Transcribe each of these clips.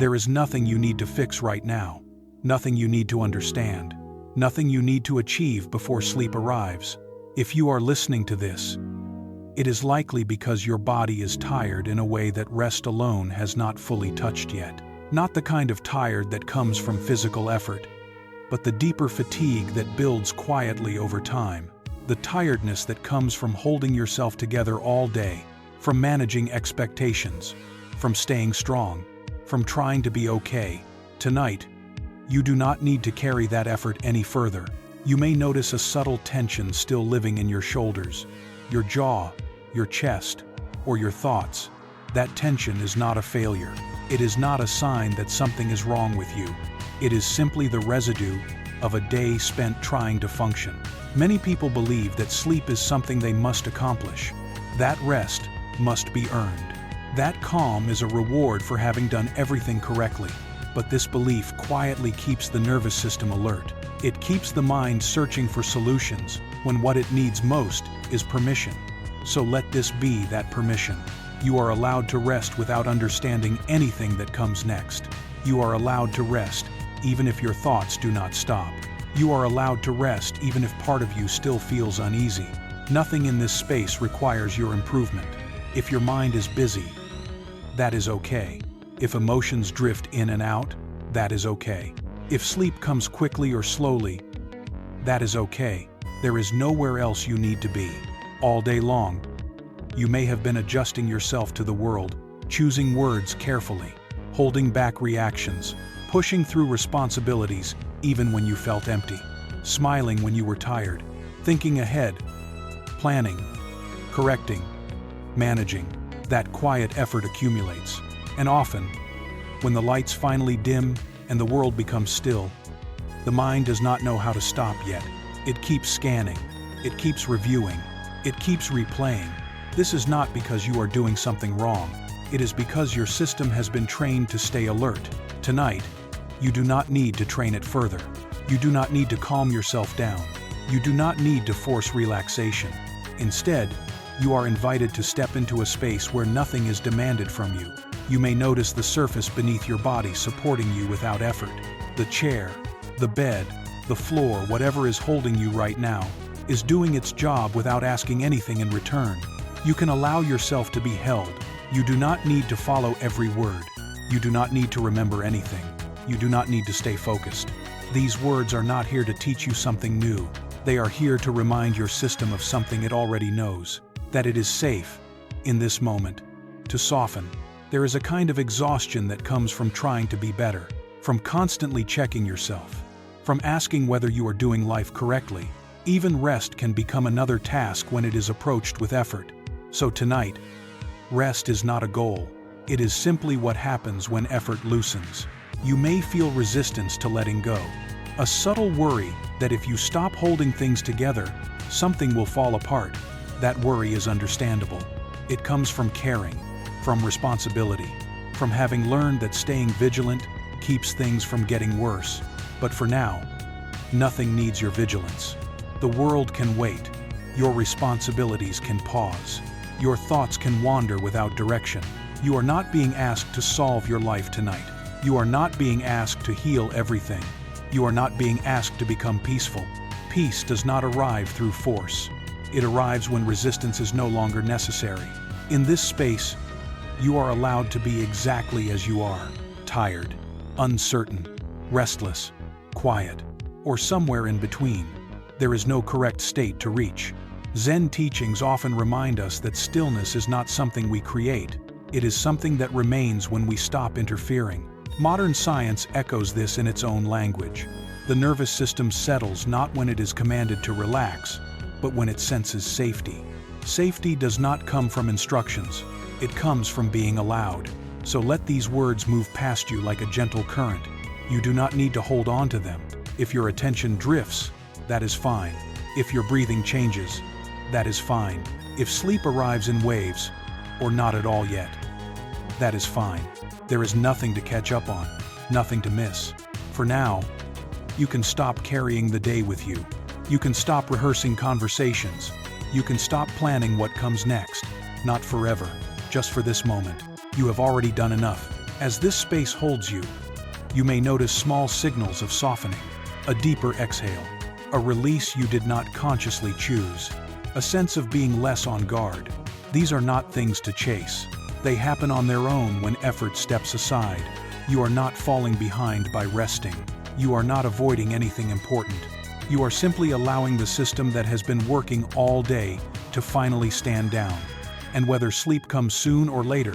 There is nothing you need to fix right now, nothing you need to understand, nothing you need to achieve before sleep arrives. If you are listening to this, it is likely because your body is tired in a way that rest alone has not fully touched yet. Not the kind of tired that comes from physical effort, but the deeper fatigue that builds quietly over time. The tiredness that comes from holding yourself together all day, from managing expectations, from staying strong, from trying to be okay. Tonight, you do not need to carry that effort any further. You may notice a subtle tension still living in your shoulders, your jaw, your chest, or your thoughts. That tension is not a failure. It is not a sign that something is wrong with you. It is simply the residue of a day spent trying to function. Many people believe that sleep is something they must accomplish. That rest must be earned. That calm is a reward for having done everything correctly. But this belief quietly keeps the nervous system alert. It keeps the mind searching for solutions when what it needs most is permission. So let this be that permission. You are allowed to rest without understanding anything that comes next. You are allowed to rest even if your thoughts do not stop. You are allowed to rest even if part of you still feels uneasy. Nothing in this space requires your improvement. If your mind is busy, that is okay. If emotions drift in and out, that is okay. If sleep comes quickly or slowly, that is okay. There is nowhere else you need to be. All day long, you may have been adjusting yourself to the world, choosing words carefully, holding back reactions, pushing through responsibilities even when you felt empty, smiling when you were tired, thinking ahead, planning, correcting, managing. That quiet effort accumulates. And often, when the lights finally dim and the world becomes still, the mind does not know how to stop yet. It keeps scanning, it keeps reviewing, it keeps replaying. This is not because you are doing something wrong. It is because your system has been trained to stay alert. Tonight, you do not need to train it further. You do not need to calm yourself down. You do not need to force relaxation. Instead, you are invited to step into a space where nothing is demanded from you. You may notice the surface beneath your body supporting you without effort. The chair, the bed, the floor, whatever is holding you right now, is doing its job without asking anything in return. You can allow yourself to be held. You do not need to follow every word. You do not need to remember anything. You do not need to stay focused. These words are not here to teach you something new. They are here to remind your system of something it already knows, that it is safe, in this moment, to soften. There is a kind of exhaustion that comes from trying to be better, from constantly checking yourself, from asking whether you are doing life correctly. Even rest can become another task when it is approached with effort. So tonight, rest is not a goal. It is simply what happens when effort loosens. You may feel resistance to letting go, a subtle worry that if you stop holding things together, something will fall apart. That worry is understandable. It comes from caring, from responsibility, from having learned that staying vigilant keeps things from getting worse. But for now, nothing needs your vigilance. The world can wait. Your responsibilities can pause. Your thoughts can wander without direction. You are not being asked to solve your life tonight. You are not being asked to heal everything. You are not being asked to become peaceful. Peace does not arrive through force. It arrives when resistance is no longer necessary. In this space, you are allowed to be exactly as you are, tired, uncertain, restless, quiet, or somewhere in between. There is no correct state to reach. Zen teachings often remind us that stillness is not something we create. It is something that remains when we stop interfering. Modern science echoes this in its own language. The nervous system settles not when it is commanded to relax, but when it senses safety. Safety does not come from instructions. It comes from being allowed. So let these words move past you like a gentle current. You do not need to hold on to them. If your attention drifts, that is fine. If your breathing changes, that is fine. If sleep arrives in waves, or not at all yet, that is fine. There is nothing to catch up on, nothing to miss. For now, you can stop carrying the day with you. You can stop rehearsing conversations. You can stop planning what comes next. Not forever, just for this moment. You have already done enough. As this space holds you, you may notice small signals of softening, a deeper exhale, a release you did not consciously choose, a sense of being less on guard. These are not things to chase. They happen on their own when effort steps aside. You are not falling behind by resting. You are not avoiding anything important. You are simply allowing the system that has been working all day to finally stand down. And whether sleep comes soon or later,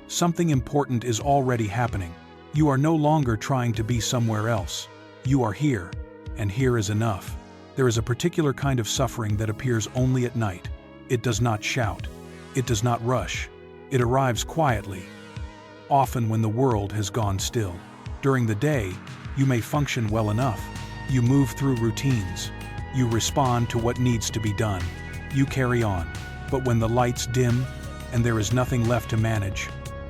something important is already happening. You are no longer trying to be somewhere else. You are here, and here is enough. There is a particular kind of suffering that appears only at night. It does not shout. It does not rush. It arrives quietly, often when the world has gone still. During the day, you may function well enough. You move through routines. You respond to what needs to be done. You carry on. But when the lights dim and there is nothing left to manage,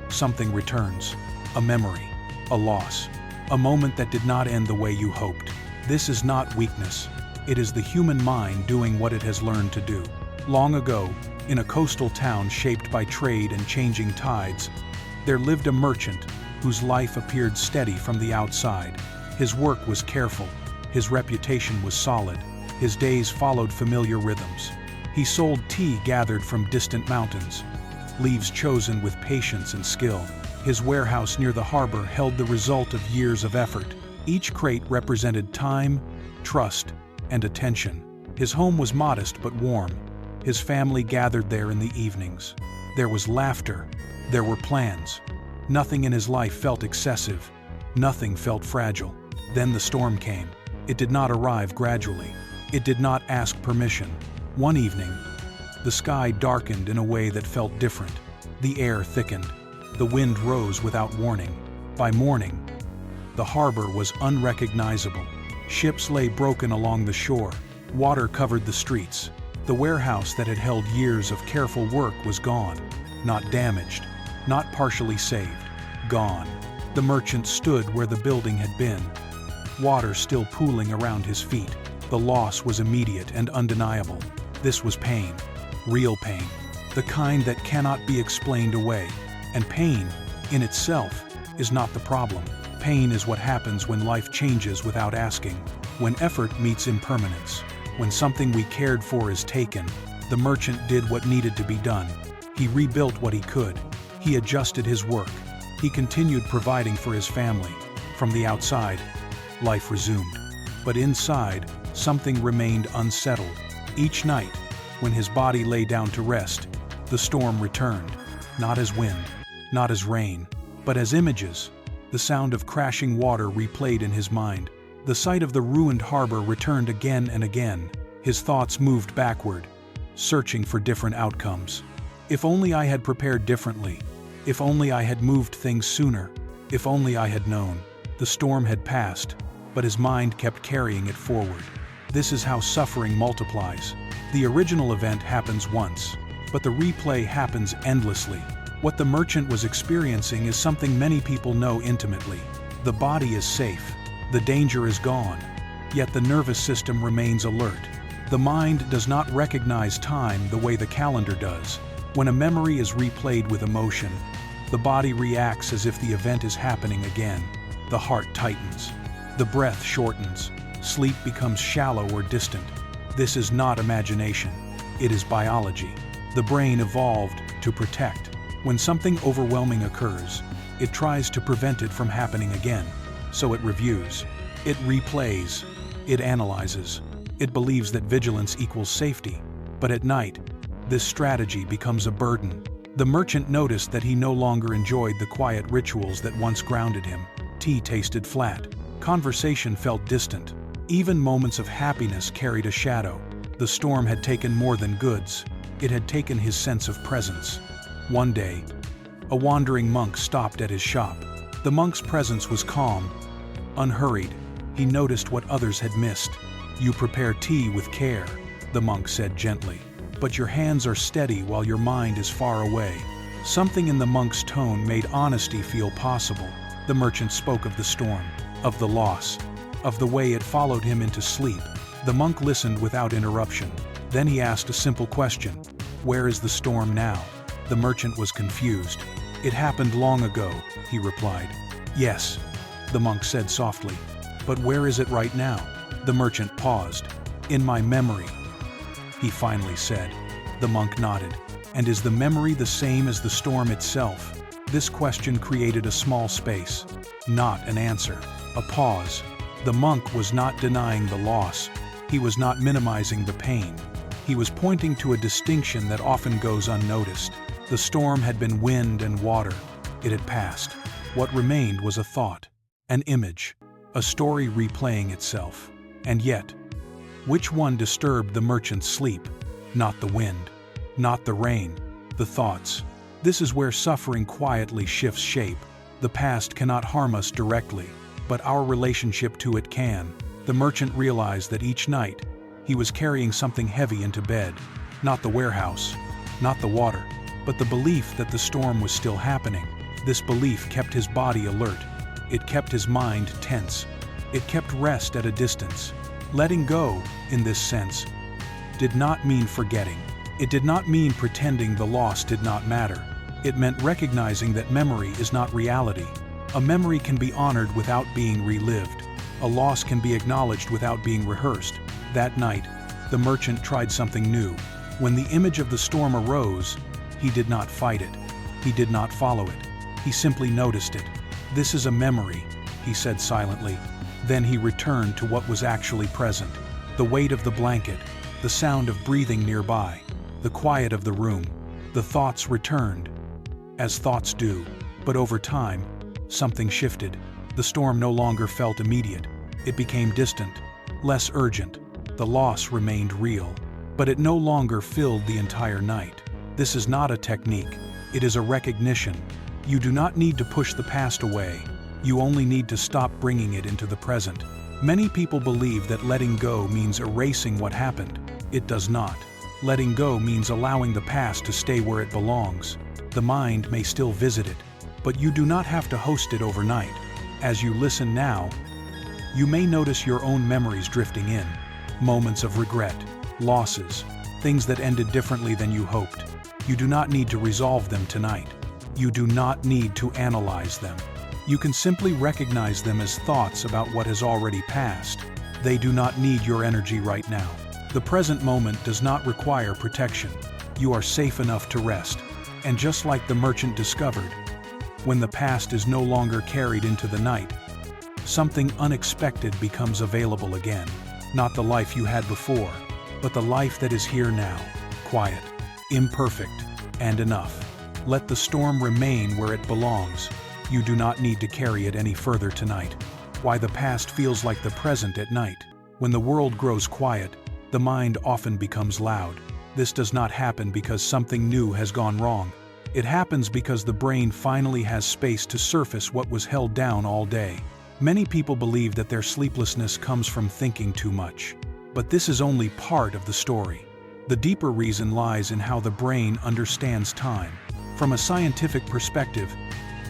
something returns. A memory, a loss, a moment that did not end the way you hoped. This is not weakness. It is the human mind doing what it has learned to do. Long ago, in a coastal town shaped by trade and changing tides, there lived a merchant whose life appeared steady from the outside. His work was careful. His reputation was solid. His days followed familiar rhythms. He sold tea gathered from distant mountains, leaves chosen with patience and skill. His warehouse near the harbor held the result of years of effort. Each crate represented time, trust, and attention. His home was modest but warm. His family gathered there in the evenings. There was laughter. There were plans. Nothing in his life felt excessive. Nothing felt fragile. Then the storm came. It did not arrive gradually. It did not ask permission. One evening, the sky darkened in a way that felt different. The air thickened. The wind rose without warning. By morning, the harbor was unrecognizable. Ships lay broken along the shore. Water covered the streets. The warehouse that had held years of careful work was gone. Not damaged, not partially saved. Gone. The merchant stood where the building had been, water still pooling around his feet. The loss was immediate and undeniable. This was pain. Real pain. The kind that cannot be explained away. And pain, in itself, is not the problem. Pain is what happens when life changes without asking, when effort meets impermanence, when something we cared for is taken. The merchant did what needed to be done. He rebuilt what he could. He adjusted his work. He continued providing for his family. From the outside, life resumed. But inside, something remained unsettled. Each night, when his body lay down to rest, the storm returned, not as wind, not as rain, but as images. The sound of crashing water replayed in his mind. The sight of the ruined harbor returned again and again. His thoughts moved backward, searching for different outcomes. If only I had prepared differently. If only I had moved things sooner. If only I had known. The storm had passed, but his mind kept carrying it forward. This is how suffering multiplies. The original event happens once, but the replay happens endlessly. What the merchant was experiencing is something many people know intimately. The body is safe. The danger is gone. Yet the nervous system remains alert. The mind does not recognize time the way the calendar does. When a memory is replayed with emotion, the body reacts as if the event is happening again. The heart tightens. The breath shortens. Sleep becomes shallow or distant. This is not imagination. It is biology. The brain evolved to protect. When something overwhelming occurs, it tries to prevent it from happening again. So it reviews. It replays. It analyzes. It believes that vigilance equals safety. But at night, this strategy becomes a burden. The merchant noticed that he no longer enjoyed the quiet rituals that once grounded him. Tea tasted flat. Conversation felt distant. Even moments of happiness carried a shadow. The storm had taken more than goods. It had taken his sense of presence. One day, a wandering monk stopped at his shop. The monk's presence was calm, unhurried. He noticed what others had missed. "You prepare tea with care," the monk said gently. "But your hands are steady while your mind is far away." Something in the monk's tone made honesty feel possible. The merchant spoke of the storm, of the loss, of the way it followed him into sleep. The monk listened without interruption. Then he asked a simple question. "Where is the storm now?" The merchant was confused. "It happened long ago," he replied. "Yes," the monk said softly. "But where is it right now?" The merchant paused. "In my memory," he finally said. The monk nodded. "And is the memory the same as the storm itself?" This question created a small space. Not an answer. A pause. The monk was not denying the loss. He was not minimizing the pain. He was pointing to a distinction that often goes unnoticed. The storm had been wind and water. It had passed. What remained was a thought, an image, a story replaying itself. And yet, which one disturbed the merchant's sleep? Not the wind, not the rain, the thoughts. This is where suffering quietly shifts shape. The past cannot harm us directly, but our relationship to it can. The merchant realized that each night, he was carrying something heavy into bed. Not the warehouse, not the water, but the belief that the storm was still happening. This belief kept his body alert. It kept his mind tense. It kept rest at a distance. Letting go, in this sense, did not mean forgetting. It did not mean pretending the loss did not matter. It meant recognizing that memory is not reality. A memory can be honored without being relived. A loss can be acknowledged without being rehearsed. That night, the merchant tried something new. When the image of the storm arose, he did not fight it. He did not follow it. He simply noticed it. "This is a memory," he said silently. Then he returned to what was actually present. The weight of the blanket, the sound of breathing nearby, the quiet of the room. The thoughts returned, as thoughts do. But over time, something shifted. The storm no longer felt immediate. It became distant, less urgent. The loss remained real, but it no longer filled the entire night. This is not a technique. It is a recognition. You do not need to push the past away. You only need to stop bringing it into the present. Many people believe that letting go means erasing what happened. It does not. Letting go means allowing the past to stay where it belongs. The mind may still visit it, but you do not have to host it overnight. As you listen now, you may notice your own memories drifting in. Moments of regret, losses, things that ended differently than you hoped. You do not need to resolve them tonight. You do not need to analyze them. You can simply recognize them as thoughts about what has already passed. They do not need your energy right now. The present moment does not require protection. You are safe enough to rest. And just like the merchant discovered, when the past is no longer carried into the night, something unexpected becomes available again. Not the life you had before, but the life that is here now, quiet, imperfect, and enough. Let the storm remain where it belongs. You do not need to carry it any further tonight. Why the past feels like the present at night. When the world grows quiet, the mind often becomes loud. This does not happen because something new has gone wrong. It happens because the brain finally has space to surface what was held down all day. Many people believe that their sleeplessness comes from thinking too much. But this is only part of the story. The deeper reason lies in how the brain understands time. From a scientific perspective,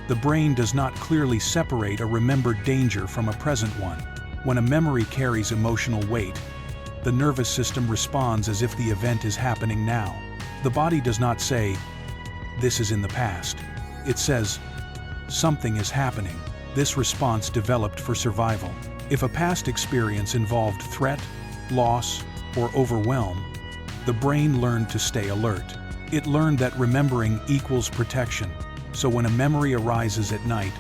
the brain does not clearly separate a remembered danger from a present one. When a memory carries emotional weight, the nervous system responds as if the event is happening now. The body does not say, "This is in the past." It says, "Something is happening." This response developed for survival. If a past experience involved threat, loss, or overwhelm, the brain learned to stay alert. It learned that remembering equals protection. So when a memory arises at night,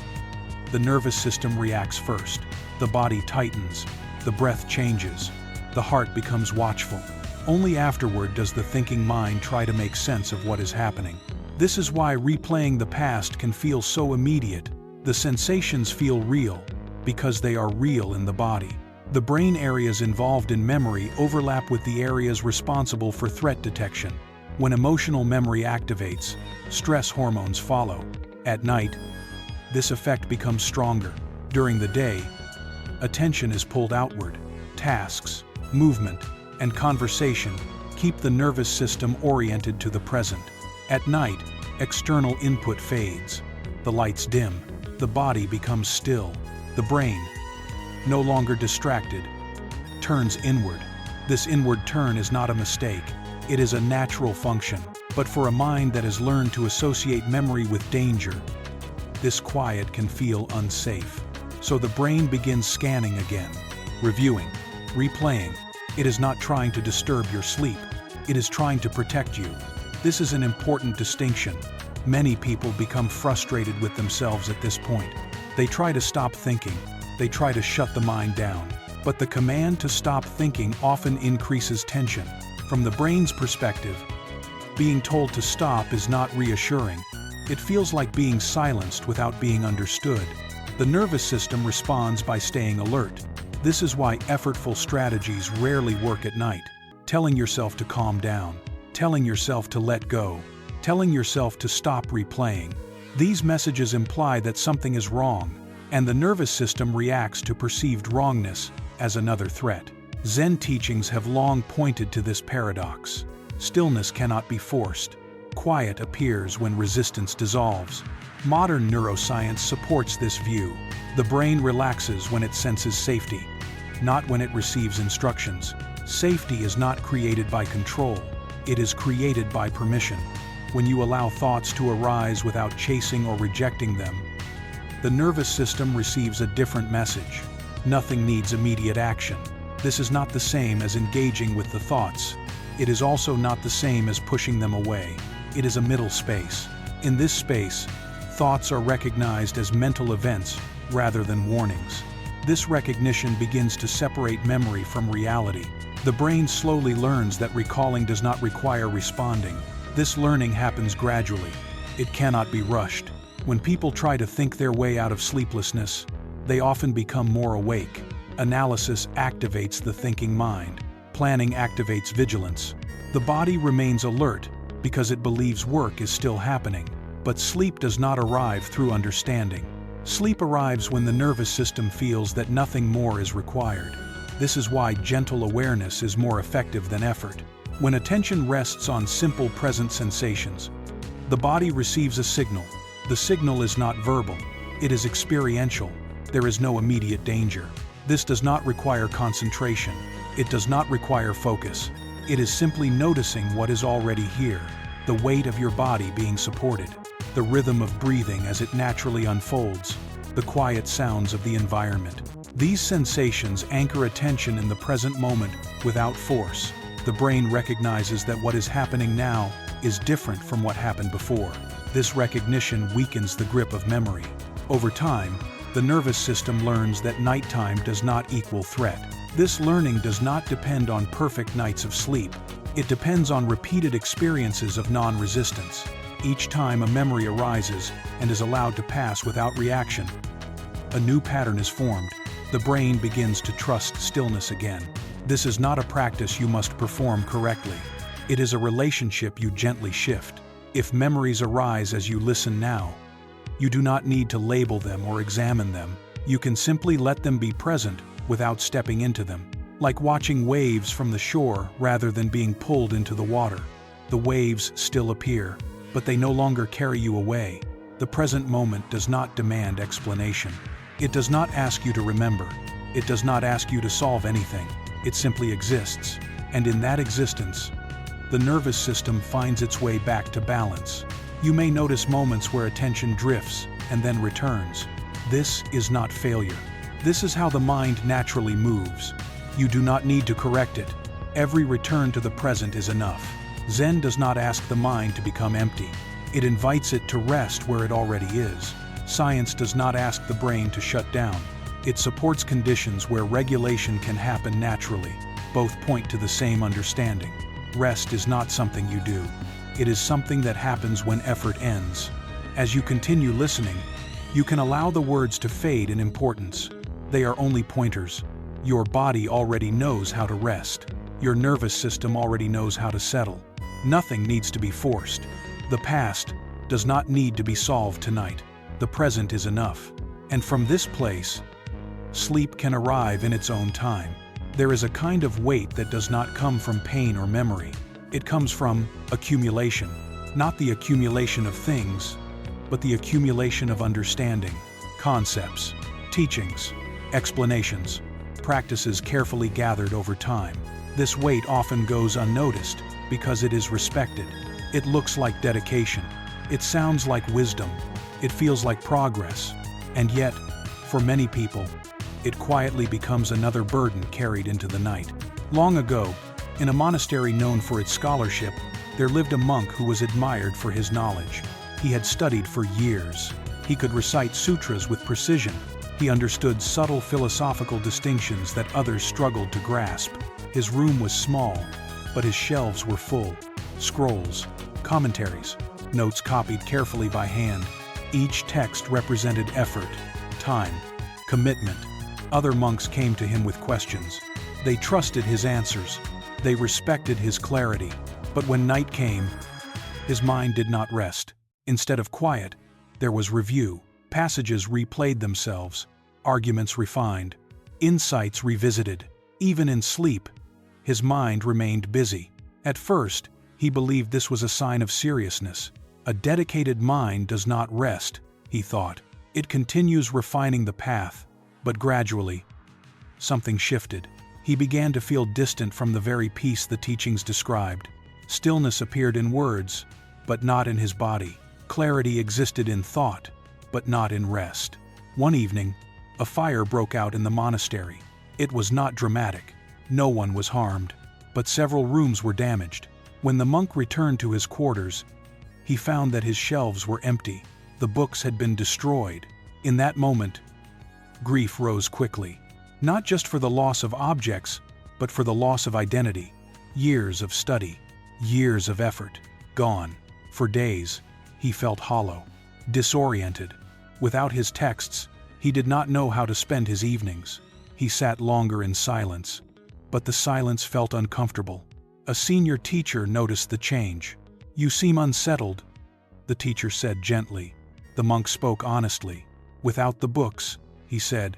the nervous system reacts first. The body tightens, the breath changes, the heart becomes watchful. Only afterward does the thinking mind try to make sense of what is happening. This is why replaying the past can feel so immediate. The sensations feel real, because they are real in the body. The brain areas involved in memory overlap with the areas responsible for threat detection. When emotional memory activates, stress hormones follow. At night, this effect becomes stronger. During the day, attention is pulled outward. Tasks, movement, and conversation keep the nervous system oriented to the present. At night, external input fades. The lights dim. The body becomes still. The brain, no longer distracted, turns inward. This inward turn is not a mistake. It is a natural function. But for a mind that has learned to associate memory with danger, this quiet can feel unsafe. So the brain begins scanning again, reviewing, replaying. It is not trying to disturb your sleep. It is trying to protect you. This is an important distinction. Many people become frustrated with themselves at this point. They try to stop thinking. They try to shut the mind down. But the command to stop thinking often increases tension. From the brain's perspective, being told to stop is not reassuring. It feels like being silenced without being understood. The nervous system responds by staying alert. This is why effortful strategies rarely work at night. Telling yourself to calm down, telling yourself to let go, telling yourself to stop replaying. These messages imply that something is wrong, and the nervous system reacts to perceived wrongness as another threat. Zen teachings have long pointed to this paradox. Stillness cannot be forced. Quiet appears when resistance dissolves. Modern neuroscience supports this view. The brain relaxes when it senses safety, not when it receives instructions. Safety is not created by control. It is created by permission. When you allow thoughts to arise without chasing or rejecting them, the nervous system receives a different message. Nothing needs immediate action. This is not the same as engaging with the thoughts. It is also not the same as pushing them away. It is a middle space. In this space, thoughts are recognized as mental events rather than warnings. This recognition begins to separate memory from reality. The brain slowly learns that recalling does not require responding. This learning happens gradually. It cannot be rushed. When people try to think their way out of sleeplessness, they often become more awake. Analysis activates the thinking mind. Planning activates vigilance. The body remains alert because it believes work is still happening. But sleep does not arrive through understanding. Sleep arrives when the nervous system feels that nothing more is required. This is why gentle awareness is more effective than effort. When attention rests on simple present sensations, the body receives a signal. The signal is not verbal. It is experiential. There is no immediate danger. This does not require concentration. It does not require focus. It is simply noticing what is already here, the weight of your body being supported, the rhythm of breathing as it naturally unfolds, the quiet sounds of the environment. These sensations anchor attention in the present moment without force. The brain recognizes that what is happening now is different from what happened before. This recognition weakens the grip of memory. Over time, the nervous system learns that nighttime does not equal threat. This learning does not depend on perfect nights of sleep. It depends on repeated experiences of non-resistance. Each time a memory arises and is allowed to pass without reaction, a new pattern is formed. The brain begins to trust stillness again. This is not a practice you must perform correctly. It is a relationship you gently shift. If memories arise as you listen now, you do not need to label them or examine them. You can simply let them be present without stepping into them. Like watching waves from the shore rather than being pulled into the water. The waves still appear, but they no longer carry you away. The present moment does not demand explanation. It does not ask you to remember. It does not ask you to solve anything. It simply exists. And in that existence, the nervous system finds its way back to balance. You may notice moments where attention drifts and then returns. This is not failure. This is how the mind naturally moves. You do not need to correct it. Every return to the present is enough. Zen does not ask the mind to become empty. It invites it to rest where it already is. Science does not ask the brain to shut down. It supports conditions where regulation can happen naturally. Both point to the same understanding. Rest is not something you do. It is something that happens when effort ends. As you continue listening, you can allow the words to fade in importance. They are only pointers. Your body already knows how to rest. Your nervous system already knows how to settle. Nothing needs to be forced. The past does not need to be solved tonight. The present is enough. And from this place, sleep can arrive in its own time. There is a kind of weight that does not come from pain or memory. It comes from accumulation. Not the accumulation of things, but the accumulation of understanding, concepts, teachings, explanations, practices carefully gathered over time. This weight often goes unnoticed because it is respected. It looks like dedication. It sounds like wisdom. It feels like progress. And yet, for many people, it quietly becomes another burden carried into the night. Long ago, in a monastery known for its scholarship, there lived a monk who was admired for his knowledge. He had studied for years. He could recite sutras with precision. He understood subtle philosophical distinctions that others struggled to grasp. His room was small, but his shelves were full. Scrolls, commentaries, notes copied carefully by hand. Each text represented effort, time, commitment. Other monks came to him with questions. They trusted his answers. They respected his clarity. But when night came, his mind did not rest. Instead of quiet, there was review. Passages replayed themselves, arguments refined, insights revisited. Even in sleep, his mind remained busy. At first, he believed this was a sign of seriousness. A dedicated mind does not rest, he thought. It continues refining the path, but gradually, something shifted. He began to feel distant from the very peace the teachings described. Stillness appeared in words, but not in his body. Clarity existed in thought, but not in rest. One evening, a fire broke out in the monastery. It was not dramatic. No one was harmed, but several rooms were damaged. When the monk returned to his quarters, he found that his shelves were empty. The books had been destroyed. In that moment, grief rose quickly, not just for the loss of objects, but for the loss of identity. Years of study, years of effort, gone. For days, he felt hollow, disoriented. Without his texts, he did not know how to spend his evenings. He sat longer in silence, but the silence felt uncomfortable. A senior teacher noticed the change. "You seem unsettled," the teacher said gently. The monk spoke honestly. "Without the books," he said,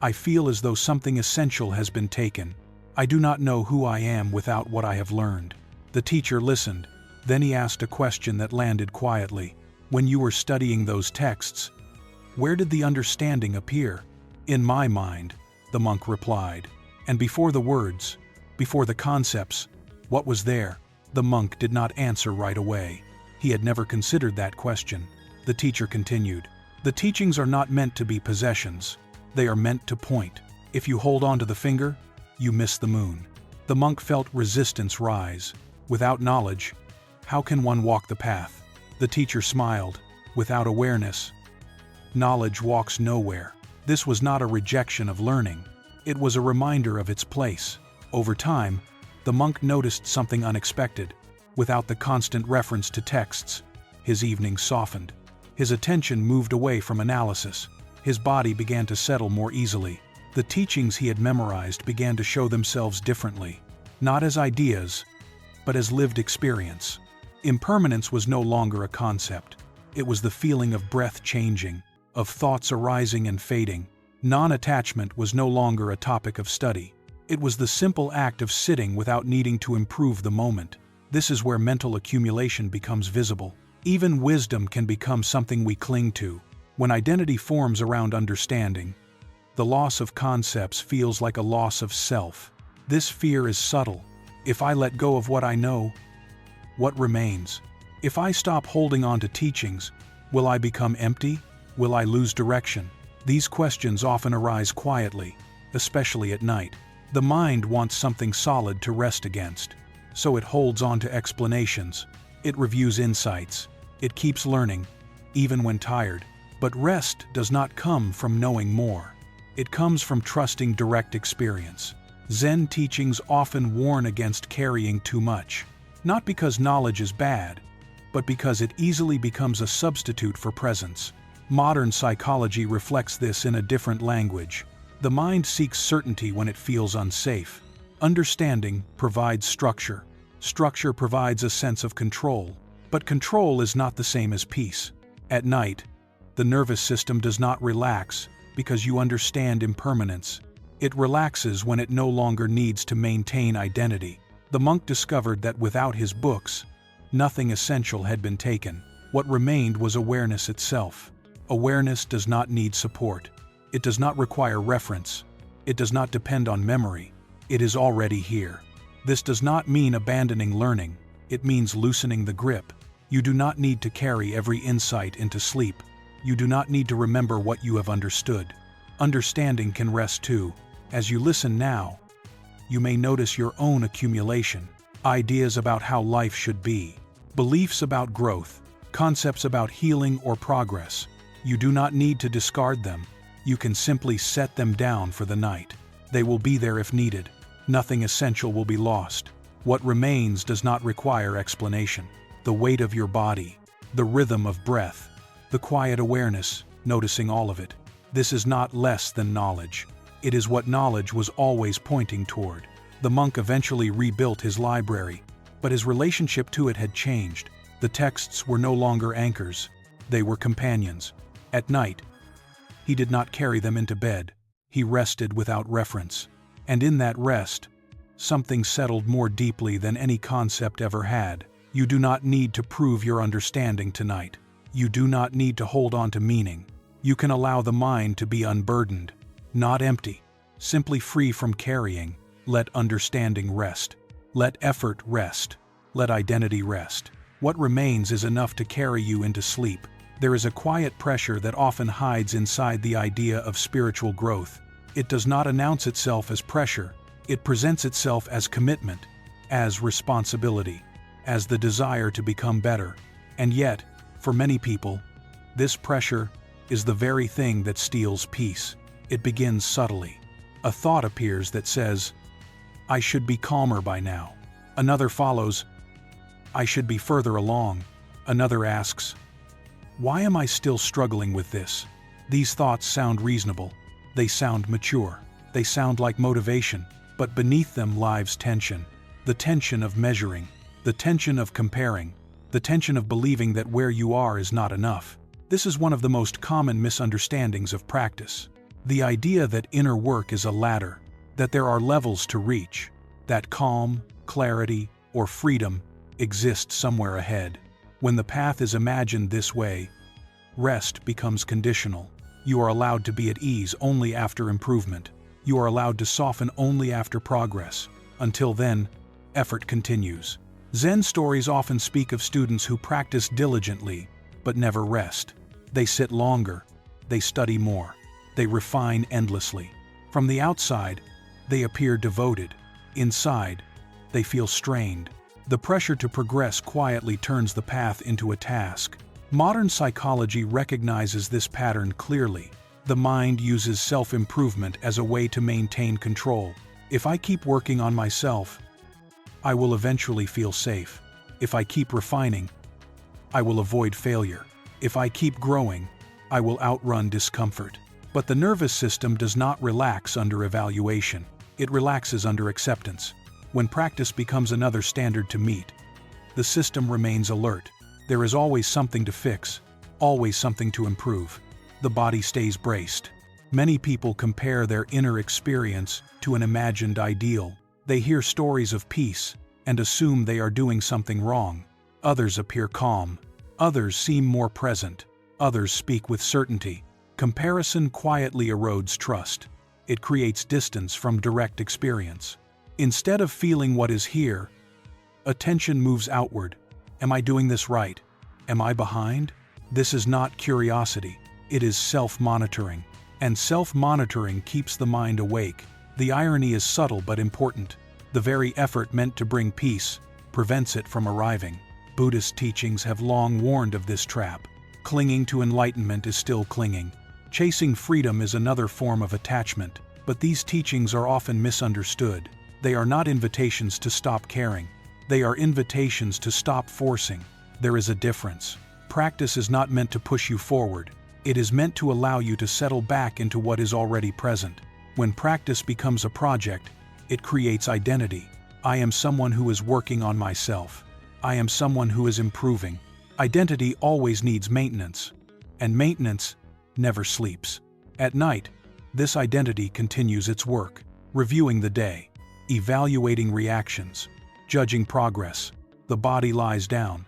"I feel as though something essential has been taken. I do not know who I am without what I have learned." The teacher listened. Then he asked a question that landed quietly. "When you were studying those texts, where did the understanding appear?" "In my mind," the monk replied. "And before the words, before the concepts, what was there?" The monk did not answer right away. He had never considered that question. The teacher continued, "The teachings are not meant to be possessions. They are meant to point. If you hold on to the finger, you miss the moon." The monk felt resistance rise. Without knowledge, how can one walk the path? The teacher smiled. Without awareness, knowledge walks nowhere. This was not a rejection of learning. It was a reminder of its place. Over time, the monk noticed something unexpected. Without the constant reference to texts, his evenings softened. His attention moved away from analysis. His body began to settle more easily. The teachings he had memorized began to show themselves differently, not as ideas, but as lived experience. Impermanence was no longer a concept. It was the feeling of breath changing, of thoughts arising and fading. Non-attachment was no longer a topic of study. It was the simple act of sitting without needing to improve the moment. This is where mental accumulation becomes visible. Even wisdom can become something we cling to. When identity forms around understanding, the loss of concepts feels like a loss of self. This fear is subtle. If I let go of what I know, what remains? If I stop holding on to teachings, will I become empty? Will I lose direction? These questions often arise quietly, especially at night. The mind wants something solid to rest against, so it holds on to explanations. It reviews insights. It keeps learning, even when tired. But rest does not come from knowing more. It comes from trusting direct experience. Zen teachings often warn against carrying too much, not because knowledge is bad, but because it easily becomes a substitute for presence. Modern psychology reflects this in a different language. The mind seeks certainty when it feels unsafe. Understanding provides structure. Structure provides a sense of control. But control is not the same as peace. At night, the nervous system does not relax because you understand impermanence. It relaxes when it no longer needs to maintain identity. The monk discovered that without his books, nothing essential had been taken. What remained was awareness itself. Awareness does not need support. It does not require reference. It does not depend on memory. It is already here. This does not mean abandoning learning. It means loosening the grip. You do not need to carry every insight into sleep. You do not need to remember what you have understood. Understanding can rest too. As you listen now, you may notice your own accumulation, ideas about how life should be, beliefs about growth, concepts about healing or progress. You do not need to discard them. You can simply set them down for the night. They will be there if needed. Nothing essential will be lost. What remains does not require explanation. The weight of your body, the rhythm of breath, the quiet awareness, noticing all of it. This is not less than knowledge. It is what knowledge was always pointing toward. The monk eventually rebuilt his library, but his relationship to it had changed. The texts were no longer anchors. They were companions. At night, he did not carry them into bed. He rested without reference. And in that rest, something settled more deeply than any concept ever had. You do not need to prove your understanding tonight. You do not need to hold on to meaning. You can allow the mind to be unburdened, not empty, simply free from carrying. Let understanding rest. Let effort rest. Let identity rest. What remains is enough to carry you into sleep. There is a quiet pressure that often hides inside the idea of spiritual growth. It does not announce itself as pressure. It presents itself as commitment, as responsibility, as the desire to become better. And yet, for many people, this pressure is the very thing that steals peace. It begins subtly. A thought appears that says, "I should be calmer by now." Another follows, "I should be further along." Another asks, "Why am I still struggling with this?" These thoughts sound reasonable. They sound mature. They sound like motivation. But beneath them lies tension. The tension of measuring. The tension of comparing. The tension of believing that where you are is not enough. This is one of the most common misunderstandings of practice. The idea that inner work is a ladder, that there are levels to reach, that calm, clarity, or freedom exist somewhere ahead. When the path is imagined this way, rest becomes conditional. You are allowed to be at ease only after improvement. You are allowed to soften only after progress. Until then, effort continues. Zen stories often speak of students who practice diligently, but never rest. They sit longer. They study more. They refine endlessly. From the outside, they appear devoted. Inside, they feel strained. The pressure to progress quietly turns the path into a task. Modern psychology recognizes this pattern clearly. The mind uses self-improvement as a way to maintain control. If I keep working on myself, I will eventually feel safe. If I keep refining, I will avoid failure. If I keep growing, I will outrun discomfort. But the nervous system does not relax under evaluation. It relaxes under acceptance. When practice becomes another standard to meet, the system remains alert. There is always something to fix, always something to improve. The body stays braced. Many people compare their inner experience to an imagined ideal. They hear stories of peace and assume they are doing something wrong. Others appear calm. Others seem more present. Others speak with certainty. Comparison quietly erodes trust. It creates distance from direct experience. Instead of feeling what is here, attention moves outward. Am I doing this right? Am I behind? This is not curiosity. It is self-monitoring. And self-monitoring keeps the mind awake. The irony is subtle but important. The very effort meant to bring peace prevents it from arriving. Buddhist teachings have long warned of this trap. Clinging to enlightenment is still clinging. Chasing freedom is another form of attachment. But these teachings are often misunderstood. They are not invitations to stop caring. They are invitations to stop forcing. There is a difference. Practice is not meant to push you forward. It is meant to allow you to settle back into what is already present. When practice becomes a project, it creates identity. I am someone who is working on myself. I am someone who is improving. Identity always needs maintenance, and maintenance never sleeps. At night, this identity continues its work, reviewing the day, evaluating reactions, judging progress. The body lies down,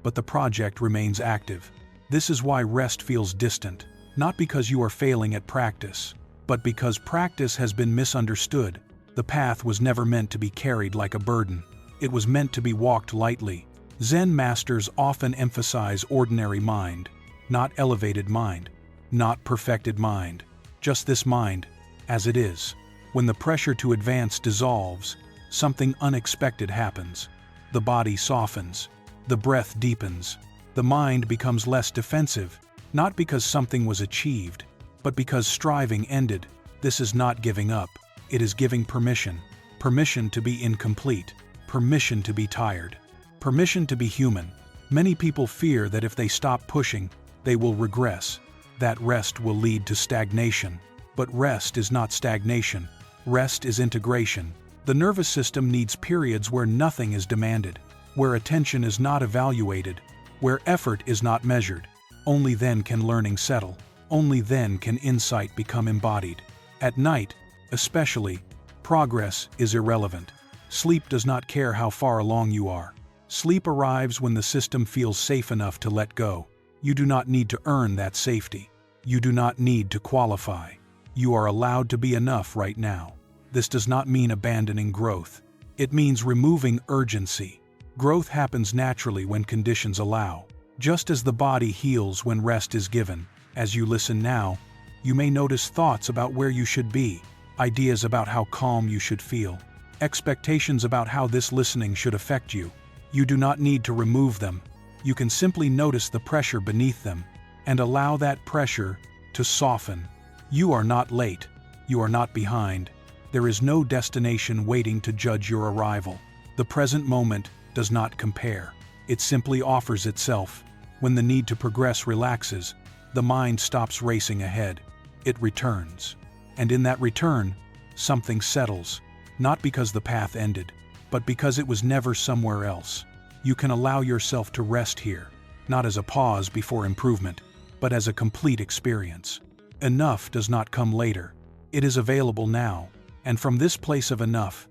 but the project remains active. This is why rest feels distant, not because you are failing at practice, but because practice has been misunderstood. The path was never meant to be carried like a burden. It was meant to be walked lightly. Zen masters often emphasize ordinary mind, not elevated mind, not perfected mind, just this mind, as it is. When the pressure to advance dissolves, something unexpected happens. The body softens, the breath deepens, the mind becomes less defensive, not because something was achieved, but because striving ended. This is not giving up, it is giving permission. Permission to be incomplete, permission to be tired, permission to be human. Many people fear that if they stop pushing, they will regress. That rest will lead to stagnation. But rest is not stagnation. Rest is integration. The nervous system needs periods where nothing is demanded, where attention is not evaluated, where effort is not measured. Only then can learning settle. Only then can insight become embodied. At night, especially, progress is irrelevant. Sleep does not care how far along you are. Sleep arrives when the system feels safe enough to let go. You do not need to earn that safety. You do not need to qualify. You are allowed to be enough right now. This does not mean abandoning growth. It means removing urgency. Growth happens naturally when conditions allow. Just as the body heals when rest is given. As you listen now, you may notice thoughts about where you should be, ideas about how calm you should feel, expectations about how this listening should affect you. You do not need to remove them. You can simply notice the pressure beneath them and allow that pressure to soften. You are not late. You are not behind. There is no destination waiting to judge your arrival. The present moment does not compare. It simply offers itself. When the need to progress relaxes, the mind stops racing ahead. It returns. And in that return, something settles. Not because the path ended, but because it was never somewhere else. You can allow yourself to rest here, not as a pause before improvement, but as a complete experience. Enough does not come later. It is available now. And from this place of enough,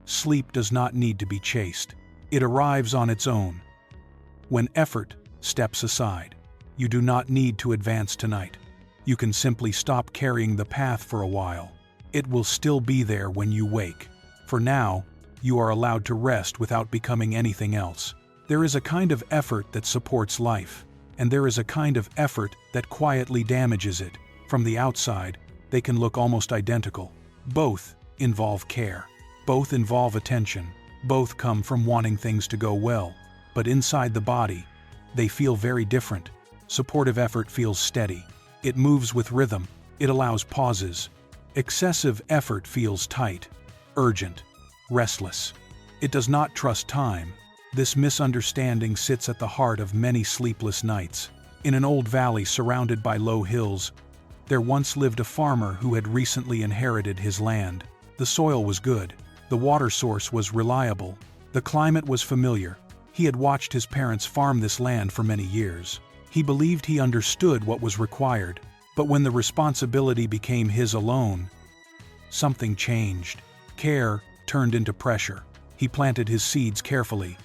sleep does not need to be chased. It arrives on its own. When effort steps aside, you do not need to advance tonight. You can simply stop carrying the path for a while. It will still be there when you wake. For now, you are allowed to rest without becoming anything else. There is a kind of effort that supports life, and there is a kind of effort that quietly damages it. From the outside, they can look almost identical. Both involve care. Both involve attention. Both come from wanting things to go well. But inside the body, they feel very different. Supportive effort feels steady. It moves with rhythm. It allows pauses. Excessive effort feels tight, urgent, restless. It does not trust time. This misunderstanding sits at the heart of many sleepless nights. In an old valley surrounded by low hills, there once lived a farmer who had recently inherited his land. The soil was good. The water source was reliable. The climate was familiar. He had watched his parents farm this land for many years. He believed he understood what was required. But when the responsibility became his alone, something changed. Care turned into pressure. He planted his seeds carefully,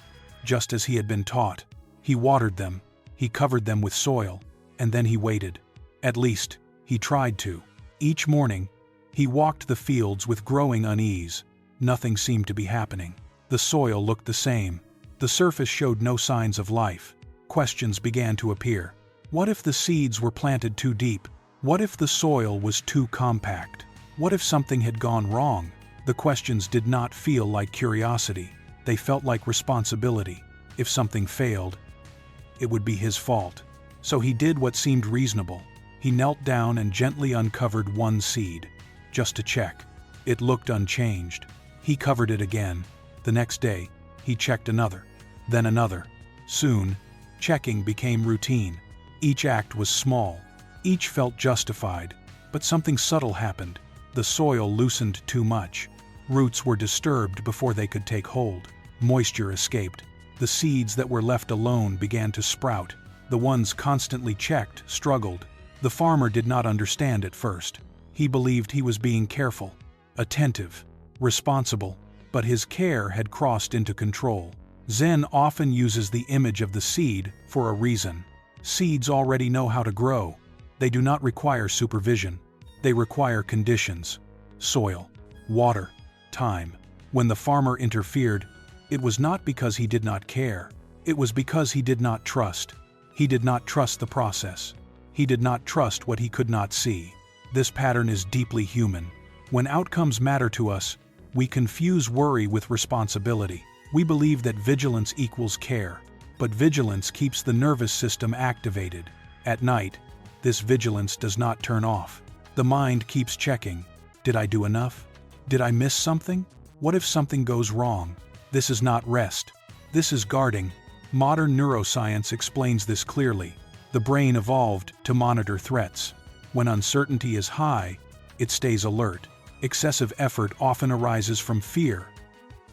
just as he had been taught. He watered them. He covered them with soil. And then he waited. At least, he tried to. Each morning, he walked the fields with growing unease. Nothing seemed to be happening. The soil looked the same. The surface showed no signs of life. Questions began to appear. What if the seeds were planted too deep? What if the soil was too compact? What if something had gone wrong? The questions did not feel like curiosity. They felt like responsibility. If something failed, it would be his fault. So he did what seemed reasonable. He knelt down and gently uncovered one seed, just to check. It looked unchanged. He covered it again. The next day, he checked another, then another. Soon, checking became routine. Each act was small. Each felt justified. But something subtle happened. The soil loosened too much. Roots were disturbed before they could take hold. Moisture escaped. The seeds that were left alone began to sprout. The ones constantly checked struggled. The farmer did not understand at first. He believed he was being careful, attentive, responsible, but his care had crossed into control. Zen often uses the image of the seed for a reason. Seeds already know how to grow. They do not require supervision. They require conditions: soil, water, time. When the farmer interfered, It was not because he did not care. It was because he did not trust. He did not trust the process. He did not trust what he could not see. This pattern is deeply human. When outcomes matter to us, we confuse worry with responsibility. We believe that vigilance equals care, but vigilance keeps the nervous system activated. At night, this vigilance does not turn off. The mind keeps checking. Did I do enough? Did I miss something? What if something goes wrong? This is not rest. This is guarding. Modern neuroscience explains this clearly. The brain evolved to monitor threats. When uncertainty is high, it stays alert. Excessive effort often arises from fear,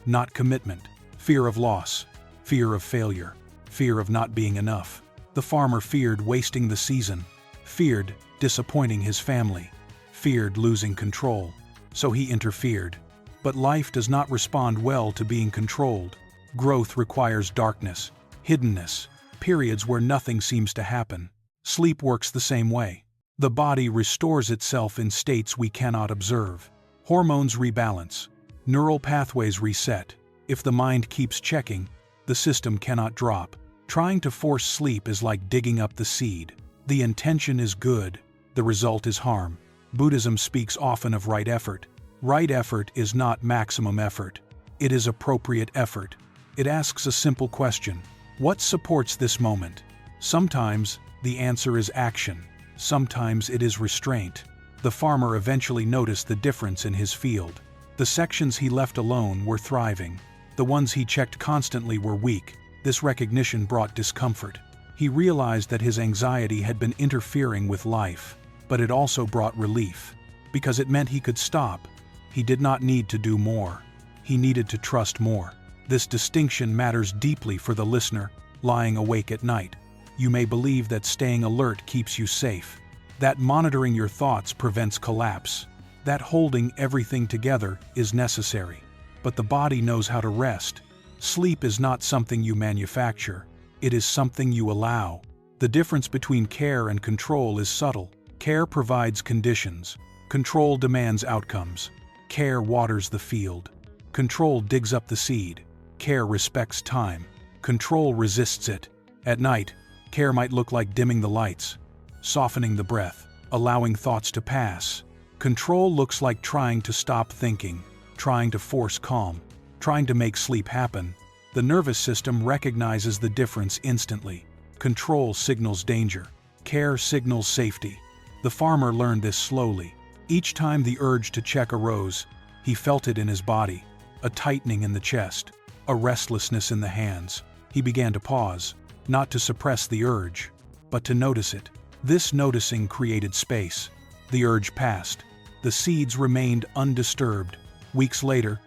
not commitment. Fear of loss, fear of failure, fear of not being enough. The farmer feared wasting the season, feared disappointing his family, feared losing control. So he interfered. But life does not respond well to being controlled. Growth requires darkness, hiddenness, periods where nothing seems to happen. Sleep works the same way. The body restores itself in states we cannot observe. Hormones rebalance. Neural pathways reset. If the mind keeps checking, the system cannot drop. Trying to force sleep is like digging up the seed. The intention is good, the result is harm. Buddhism speaks often of right effort. Right effort is not maximum effort. It is appropriate effort. It asks a simple question. What supports this moment? Sometimes the answer is action. Sometimes it is restraint. The farmer eventually noticed the difference in his field. The sections he left alone were thriving. The ones he checked constantly were weak. This recognition brought discomfort. He realized that his anxiety had been interfering with life, but it also brought relief. Because it meant he could stop. He did not need to do more. He needed to trust more. This distinction matters deeply for the listener, lying awake at night. You may believe that staying alert keeps you safe, that monitoring your thoughts prevents collapse, that holding everything together is necessary. But the body knows how to rest. Sleep is not something you manufacture. It is something you allow. The difference between care and control is subtle. Care provides conditions. Control demands outcomes. Care waters the field. Control digs up the seed. Care respects time. Control resists it. At night, care might look like dimming the lights, softening the breath, allowing thoughts to pass. Control looks like trying to stop thinking, trying to force calm, trying to make sleep happen. The nervous system recognizes the difference instantly. Control signals danger. Care signals safety. The farmer learned this slowly. Each time the urge to check arose, he felt it in his body, a tightening in the chest, a restlessness in the hands. He began to pause, not to suppress the urge, but to notice it. This noticing created space. The urge passed. The seeds remained undisturbed. Weeks later,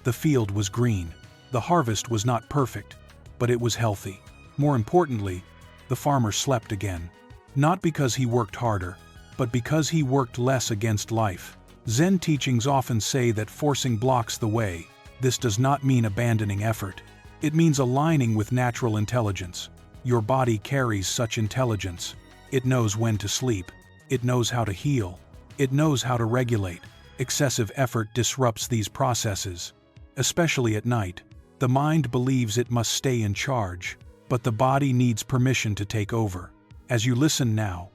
the field was green. The harvest was not perfect, but it was healthy. More importantly, the farmer slept again. Not because he worked harder, but because he worked less against life. Zen teachings often say that forcing blocks the way. This does not mean abandoning effort. It means aligning with natural intelligence. Your body carries such intelligence. It knows when to sleep. It knows how to heal. It knows how to regulate. Excessive effort disrupts these processes, especially at night. The mind believes it must stay in charge, but the body needs permission to take over. As you listen now,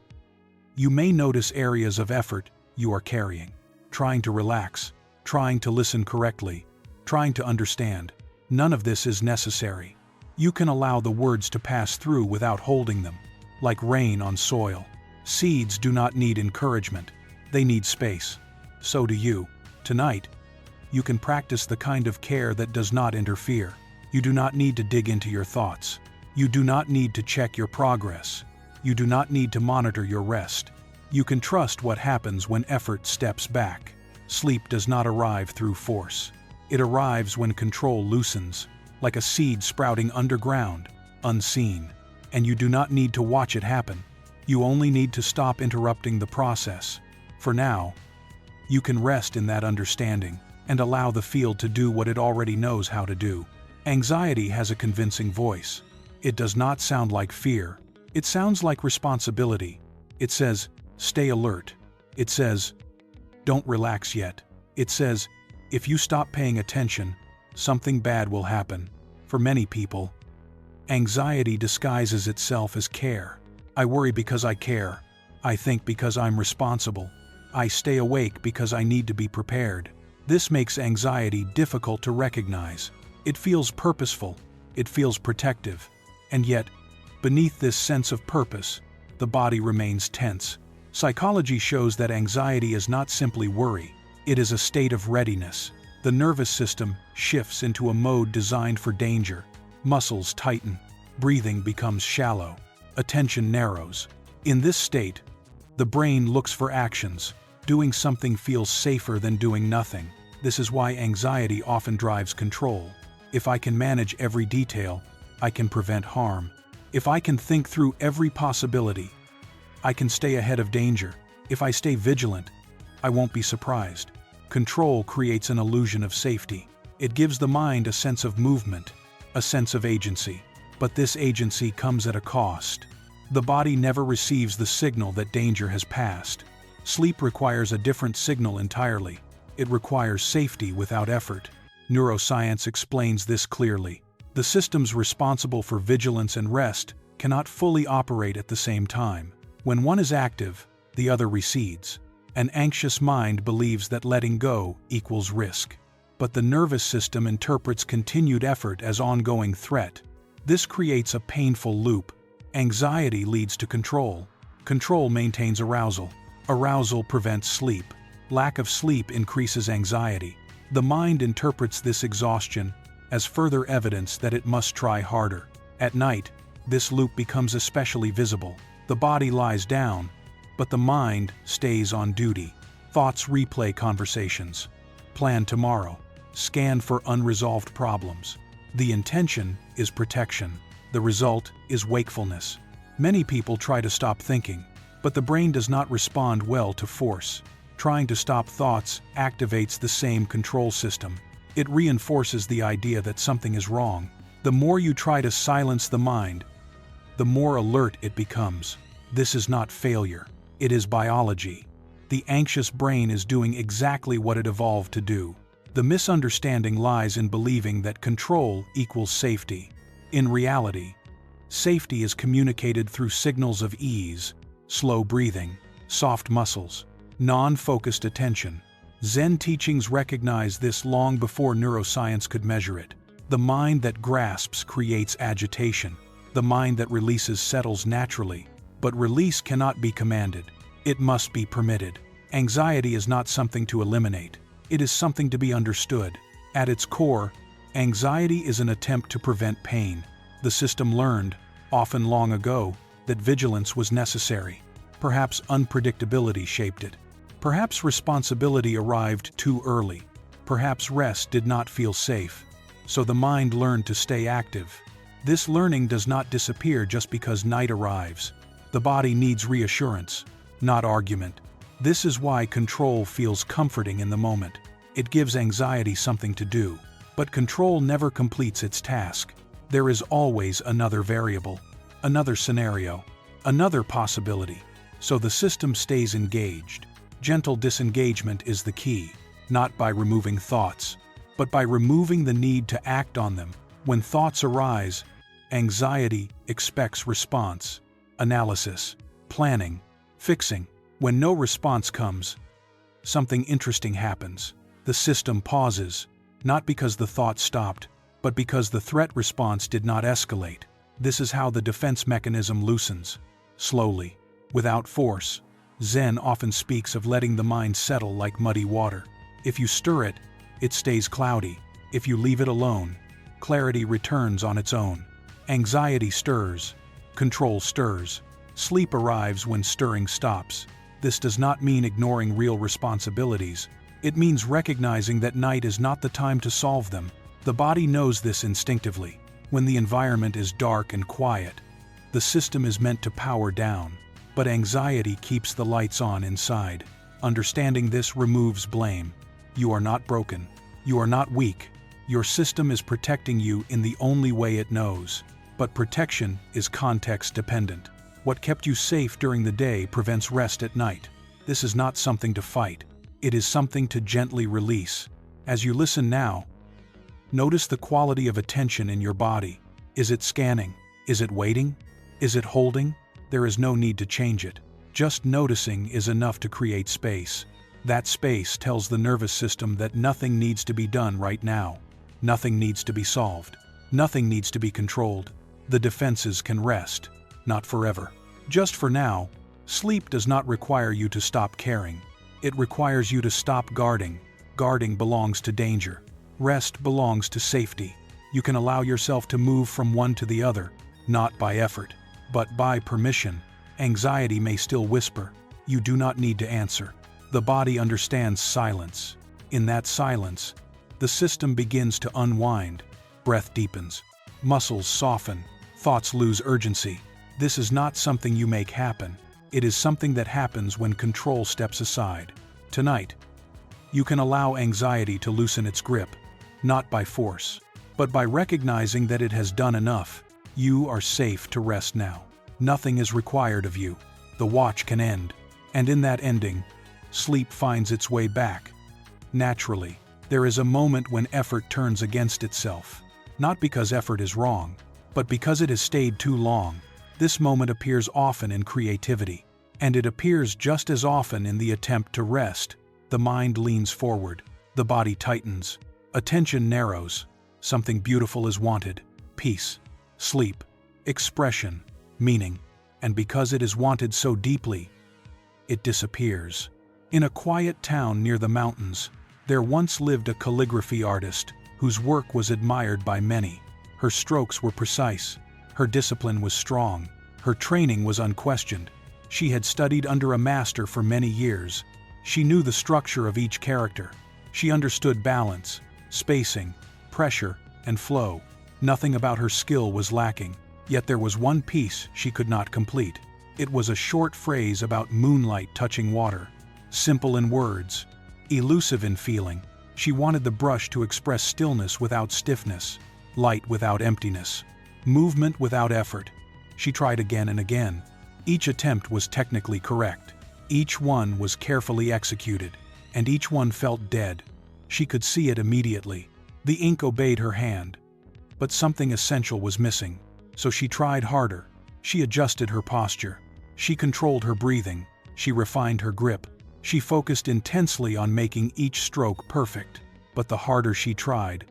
you may notice areas of effort you are carrying, trying to relax, trying to listen correctly, trying to understand. None of this is necessary. You can allow the words to pass through without holding them, like rain on soil. Seeds do not need encouragement. They need space. So do you. Tonight, you can practice the kind of care that does not interfere. You do not need to dig into your thoughts. You do not need to check your progress. You do not need to monitor your rest. You can trust what happens when effort steps back. Sleep does not arrive through force. It arrives when control loosens, like a seed sprouting underground, unseen. And you do not need to watch it happen. You only need to stop interrupting the process. For now, you can rest in that understanding and allow the field to do what it already knows how to do. Anxiety has a convincing voice. It does not sound like fear. It sounds like responsibility. It says, stay alert. It says, don't relax yet. It says, if you stop paying attention, something bad will happen. For many people, anxiety disguises itself as care. I worry because I care. I think because I'm responsible. I stay awake because I need to be prepared. This makes anxiety difficult to recognize. It feels purposeful, it feels protective, and yet, beneath this sense of purpose, the body remains tense. Psychology shows that anxiety is not simply worry, it is a state of readiness. The nervous system shifts into a mode designed for danger. Muscles tighten, breathing becomes shallow, attention narrows. In this state, the brain looks for actions. Doing something feels safer than doing nothing. This is why anxiety often drives control. If I can manage every detail, I can prevent harm. If I can think through every possibility, I can stay ahead of danger. If I stay vigilant, I won't be surprised. Control creates an illusion of safety. It gives the mind a sense of movement, a sense of agency. But this agency comes at a cost. The body never receives the signal that danger has passed. Sleep requires a different signal entirely. It requires safety without effort. Neuroscience explains this clearly. The systems responsible for vigilance and rest cannot fully operate at the same time. When one is active, the other recedes. An anxious mind believes that letting go equals risk. But the nervous system interprets continued effort as ongoing threat. This creates a painful loop. Anxiety leads to control. Control maintains arousal. Arousal prevents sleep. Lack of sleep increases anxiety. The mind interprets this exhaustion as further evidence that it must try harder. At night, this loop becomes especially visible. The body lies down, but the mind stays on duty. Thoughts replay conversations, plan tomorrow, scan for unresolved problems. The intention is protection. The result is wakefulness. Many people try to stop thinking, but the brain does not respond well to force. Trying to stop thoughts activates the same control system. It reinforces the idea that something is wrong. The more you try to silence the mind, the more alert it becomes. This is not failure. It is biology. The anxious brain is doing exactly what it evolved to do. The misunderstanding lies in believing that control equals safety. In reality, safety is communicated through signals of ease, slow breathing, soft muscles, non-focused attention. Zen teachings recognize this long before neuroscience could measure it. The mind that grasps creates agitation. The mind that releases settles naturally. But release cannot be commanded. It must be permitted. Anxiety is not something to eliminate. It is something to be understood. At its core, anxiety is an attempt to prevent pain. The system learned, often long ago, that vigilance was necessary. Perhaps unpredictability shaped it. Perhaps responsibility arrived too early. Perhaps rest did not feel safe. So the mind learned to stay active. This learning does not disappear just because night arrives. The body needs reassurance, not argument. This is why control feels comforting in the moment. It gives anxiety something to do. But control never completes its task. There is always another variable, another scenario, another possibility. So the system stays engaged. Gentle disengagement is the key, not by removing thoughts, but by removing the need to act on them. When thoughts arise, anxiety expects response, analysis, planning, fixing. When no response comes, something interesting happens. The system pauses, not because the thought stopped, but because the threat response did not escalate. This is how the defense mechanism loosens, slowly, without force. Zen often speaks of letting the mind settle like muddy water. If you stir it, it stays cloudy. If you leave it alone, clarity returns on its own. Anxiety stirs, control stirs. Sleep arrives when stirring stops. This does not mean ignoring real responsibilities. It means recognizing that night is not the time to solve them. The body knows this instinctively. When the environment is dark and quiet, the system is meant to power down. But anxiety keeps the lights on inside. Understanding this removes blame. You are not broken. You are not weak. Your system is protecting you in the only way it knows. But protection is context dependent. What kept you safe during the day prevents rest at night. This is not something to fight. It is something to gently release. As you listen now, Notice the quality of attention in your body. Is it scanning? Is it waiting? Is it holding? There is no need to change it. Just noticing is enough to create space. That space tells the nervous system that nothing needs to be done right now. Nothing needs to be solved. Nothing needs to be controlled. The defenses can rest. Not forever. Just for now. Sleep does not require you to stop caring. It requires you to stop guarding. Guarding belongs to danger. Rest belongs to safety. You can allow yourself to move from one to the other, not by effort, but by permission. Anxiety may still whisper. You do not need to answer. The body understands silence. In that silence, the system begins to unwind. Breath deepens. Muscles soften. Thoughts lose urgency. This is not something you make happen. It is something that happens when control steps aside. Tonight, you can allow anxiety to loosen its grip, not by force, but by recognizing that it has done enough. You are safe to rest now. Nothing is required of you. The watch can end, and in that ending, sleep finds its way back. Naturally, there is a moment when effort turns against itself. Not because effort is wrong, but because it has stayed too long. This moment appears often in creativity, and it appears just as often in the attempt to rest. The mind leans forward, the body tightens, attention narrows, something beautiful is wanted, peace, sleep, expression, meaning, and because it is wanted so deeply, it disappears. In a quiet town near the mountains, there once lived a calligraphy artist whose work was admired by many. Her strokes were precise, her discipline was strong, her training was unquestioned. She had studied under a master for many years. She knew the structure of each character. She understood balance, spacing, pressure, and flow. Nothing about her skill was lacking, yet there was one piece she could not complete. It was a short phrase about moonlight touching water. Simple in words, elusive in feeling. She wanted the brush to express stillness without stiffness, light without emptiness, movement without effort. She tried again and again. Each attempt was technically correct. Each one was carefully executed, and each one felt dead. She could see it immediately. The ink obeyed her hand. But something essential was missing, so she tried harder. She adjusted her posture. She controlled her breathing. She refined her grip. She focused intensely on making each stroke perfect. But the harder she tried,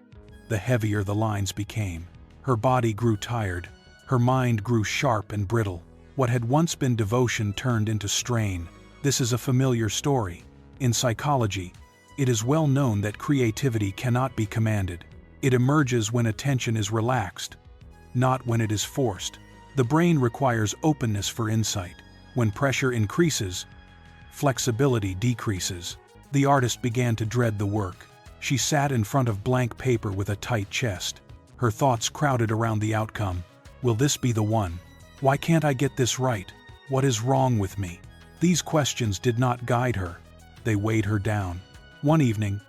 the heavier the lines became. Her body grew tired. Her mind grew sharp and brittle. What had once been devotion turned into strain. This is a familiar story. In psychology, it is well known that creativity cannot be commanded. It emerges when attention is relaxed, not when it is forced. The brain requires openness for insight. When pressure increases, flexibility decreases. The artist began to dread the work. She sat in front of blank paper with a tight chest. Her thoughts crowded around the outcome. Will this be the one? Why can't I get this right? What is wrong with me? These questions did not guide her. They weighed her down. One evening,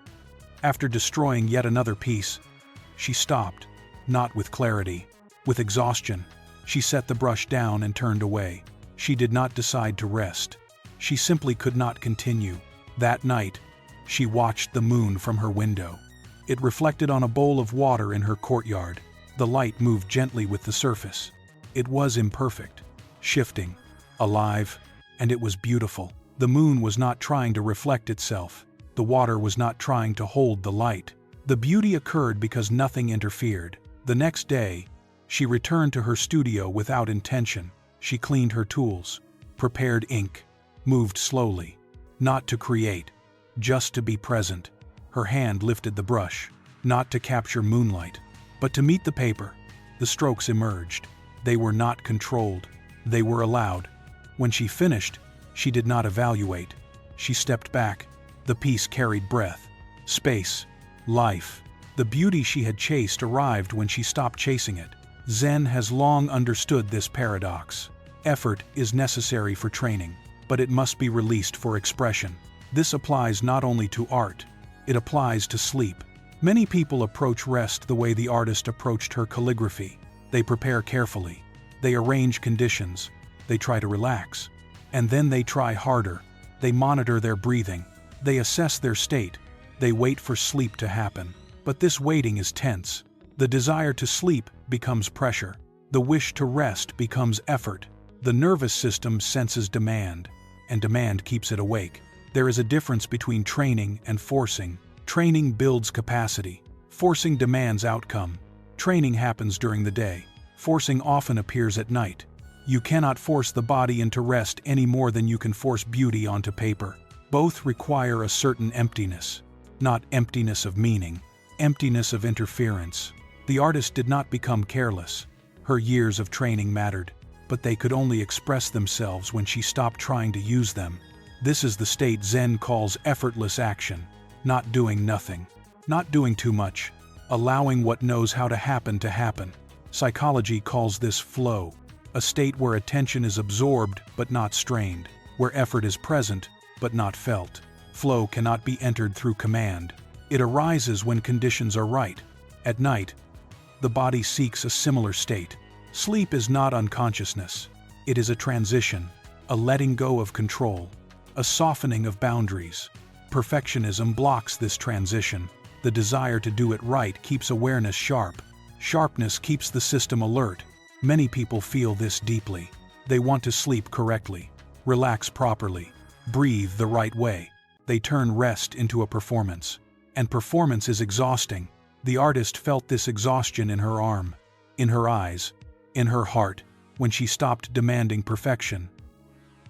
after destroying yet another piece, she stopped, not with clarity, with exhaustion. She set the brush down and turned away. She did not decide to rest. She simply could not continue. That night, she watched the moon from her window. It reflected on a bowl of water in her courtyard. The light moved gently with the surface. It was imperfect, shifting, alive, and it was beautiful. The moon was not trying to reflect itself. The water was not trying to hold the light. The beauty occurred because nothing interfered. The next day, she returned to her studio without intention. She cleaned her tools, prepared ink, moved slowly, not to create, just to be present. Her hand lifted the brush, not to capture moonlight, but to meet the paper. The strokes emerged. They were not controlled. They were allowed. When she finished, she did not evaluate. She stepped back. The piece carried breath, space, life. The beauty she had chased arrived when she stopped chasing it. Zen has long understood this paradox. Effort is necessary for training, but it must be released for expression. This applies not only to art, it applies to sleep. Many people approach rest the way the artist approached her calligraphy. They prepare carefully. They arrange conditions. They try to relax. And then they try harder. They monitor their breathing. They assess their state. They wait for sleep to happen. But this waiting is tense. The desire to sleep becomes pressure. The wish to rest becomes effort. The nervous system senses demand, and demand keeps it awake. There is a difference between training and forcing. Training builds capacity. Forcing demands outcome. Training happens during the day. Forcing often appears at night. You cannot force the body into rest any more than you can force beauty onto paper. Both require a certain emptiness. Not emptiness of meaning, emptiness of interference. The artist did not become careless. Her years of training mattered, but they could only express themselves when she stopped trying to use them. This is the state Zen calls effortless action. Not doing nothing. Not doing too much. Allowing what knows how to happen. Psychology calls this flow. A state where attention is absorbed but not strained. Where effort is present but not felt. Flow cannot be entered through command. It arises when conditions are right. At night, the body seeks a similar state. Sleep is not unconsciousness. It is a transition, a letting go of control, a softening of boundaries. Perfectionism blocks this transition. The desire to do it right keeps awareness sharp. Sharpness keeps the system alert. Many people feel this deeply. They want to sleep correctly, relax properly, breathe the right way. They turn rest into a performance. And performance is exhausting. The artist felt this exhaustion in her arm, in her eyes, in her heart, when she stopped demanding perfection.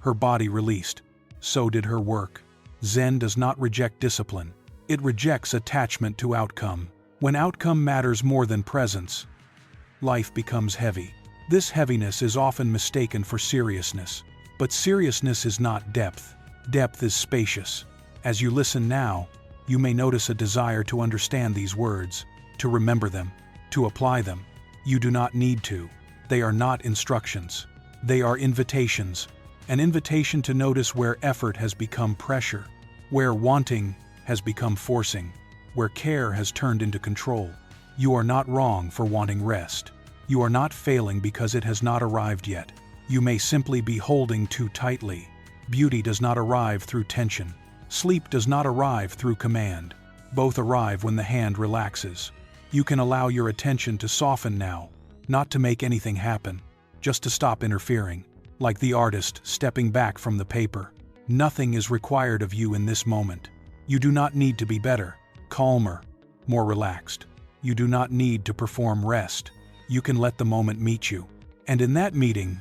Her body released. So did her work. Zen does not reject discipline. It rejects attachment to outcome. When outcome matters more than presence, life becomes heavy. This heaviness is often mistaken for seriousness. But seriousness is not depth. Depth is spacious. As you listen now, you may notice a desire to understand these words, to remember them, to apply them. You do not need to. They are not instructions. They are invitations. An invitation to notice where effort has become pressure, where wanting has become forcing, where care has turned into control. You are not wrong for wanting rest. You are not failing because it has not arrived yet. You may simply be holding too tightly. Beauty does not arrive through tension. Sleep does not arrive through command. Both arrive when the hand relaxes. You can allow your attention to soften now, not to make anything happen, just to stop interfering. Like the artist stepping back from the paper. Nothing is required of you in this moment. You do not need to be better, calmer, more relaxed. You do not need to perform rest. You can let the moment meet you. And in that meeting,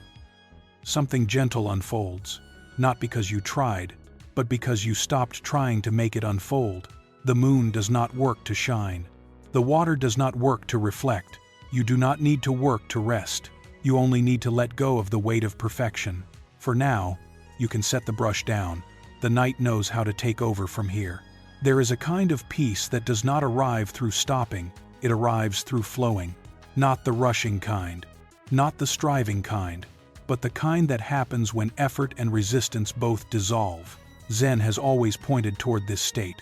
something gentle unfolds. Not because you tried, but because you stopped trying to make it unfold. The moon does not work to shine. The water does not work to reflect. You do not need to work to rest. You only need to let go of the weight of perfection. For now, you can set the brush down. The night knows how to take over from here. There is a kind of peace that does not arrive through stopping. It arrives through flowing. Not the rushing kind. Not the striving kind. But the kind that happens when effort and resistance both dissolve. Zen has always pointed toward this state,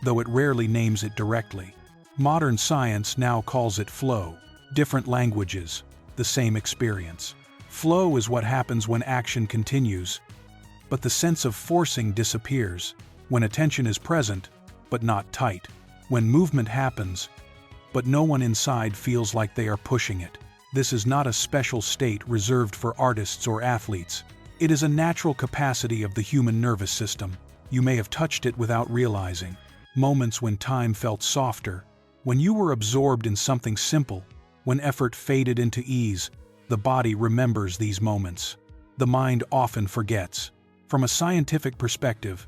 though it rarely names it directly. Modern science now calls it flow. Different languages, the same experience. Flow is what happens when action continues, but the sense of forcing disappears. When attention is present, but not tight. When movement happens, but no one inside feels like they are pushing it. This is not a special state reserved for artists or athletes. It is a natural capacity of the human nervous system. You may have touched it without realizing. Moments when time felt softer, when you were absorbed in something simple, when effort faded into ease. The body remembers these moments. The mind often forgets. From a scientific perspective,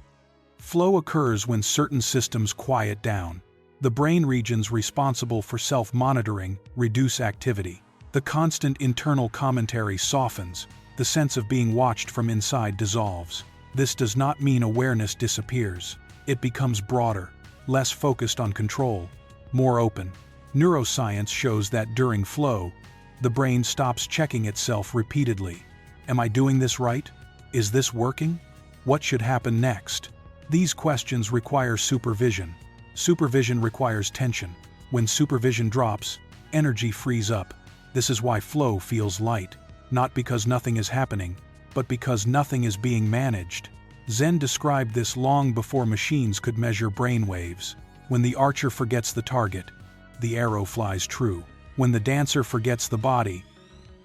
flow occurs when certain systems quiet down. The brain regions responsible for self-monitoring reduce activity. The constant internal commentary softens. The sense of being watched from inside dissolves. This does not mean awareness disappears. It becomes broader, less focused on control, more open. Neuroscience shows that during flow, the brain stops checking itself repeatedly. Am I doing this right? Is this working? What should happen next? These questions require supervision. Supervision requires tension. When supervision drops, energy frees up. This is why flow feels light. Not because nothing is happening, but because nothing is being managed. Zen described this long before machines could measure brain waves. When the archer forgets the target, the arrow flies true. When the dancer forgets the body,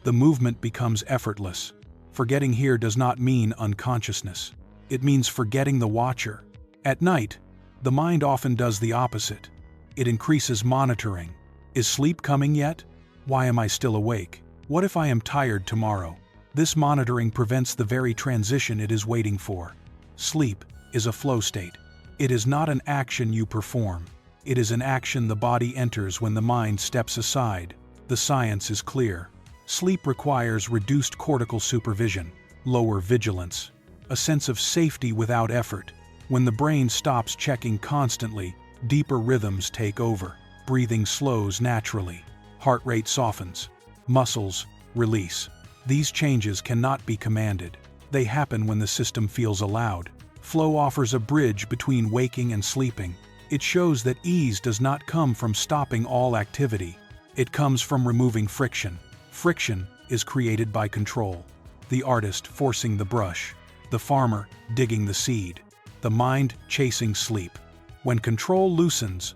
the movement becomes effortless. Forgetting here does not mean unconsciousness. It means forgetting the watcher. At night, the mind often does the opposite. It increases monitoring. Is sleep coming yet? Why am I still awake? What if I am tired tomorrow? This monitoring prevents the very transition it is waiting for. Sleep is a flow state. It is not an action you perform. It is an action the body enters when the mind steps aside. The science is clear. Sleep requires reduced cortical supervision, lower vigilance, a sense of safety without effort. When the brain stops checking constantly, deeper rhythms take over. Breathing slows naturally. Heart rate softens. Muscles release. These changes cannot be commanded. They happen when the system feels allowed. Flow offers a bridge between waking and sleeping. It shows that ease does not come from stopping all activity. It comes from removing friction. Friction is created by control. The artist forcing the brush. The farmer digging the seed. The mind chasing sleep. When control loosens,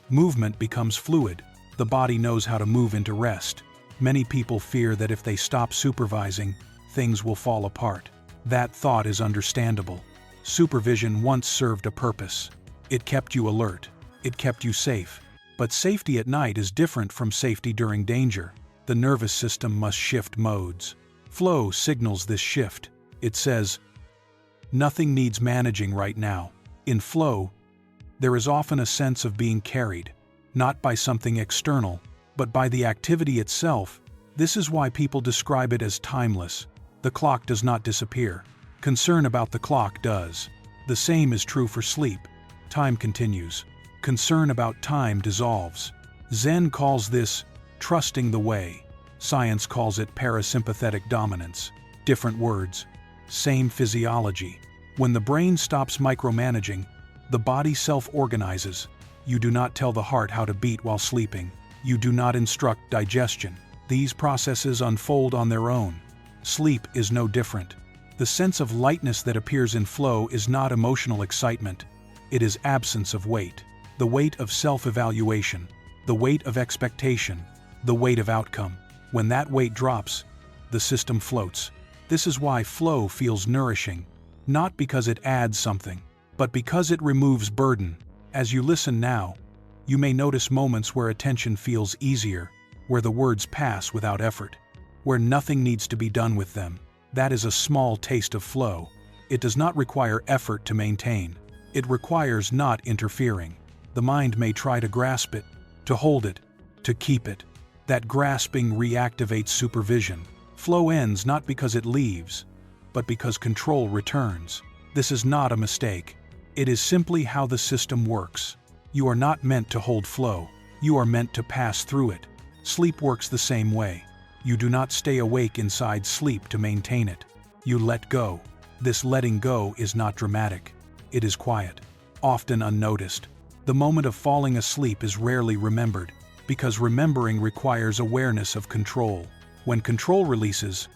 movement becomes fluid. The body knows how to move into rest. Many people fear that if they stop supervising, things will fall apart. That thought is understandable. Supervision once served a purpose. It kept you alert. It kept you safe. But safety at night is different from safety during danger. The nervous system must shift modes. Flow signals this shift. It says, nothing needs managing right now. In flow, there is often a sense of being carried, not by something external, but by the activity itself. This is why people describe it as timeless. The clock does not disappear. Concern about the clock does. The same is true for sleep. Time continues. Concern about time dissolves. Zen calls this trusting the way. Science calls it parasympathetic dominance. Different words, same physiology. When the brain stops micromanaging, the body self-organizes. You do not tell the heart how to beat while sleeping. You do not instruct digestion. These processes unfold on their own. Sleep is no different. The sense of lightness that appears in flow is not emotional excitement. It is absence of weight. The weight of self-evaluation. The weight of expectation. The weight of outcome. When that weight drops, the system floats. This is why flow feels nourishing. Not because it adds something, but because it removes burden. As you listen now, you may notice moments where attention feels easier, where the words pass without effort, where nothing needs to be done with them. That is a small taste of flow. It does not require effort to maintain. It requires not interfering. The mind may try to grasp it, to hold it, to keep it. That grasping reactivates supervision. Flow ends not because it leaves, but because control returns. This is not a mistake. It is simply how the system works. You are not meant to hold flow. You are meant to pass through it. Sleep works the same way. You do not stay awake inside sleep to maintain it. You let go. This letting go is not dramatic. It is quiet, often unnoticed. The moment of falling asleep is rarely remembered, because remembering requires awareness of control. When control releases,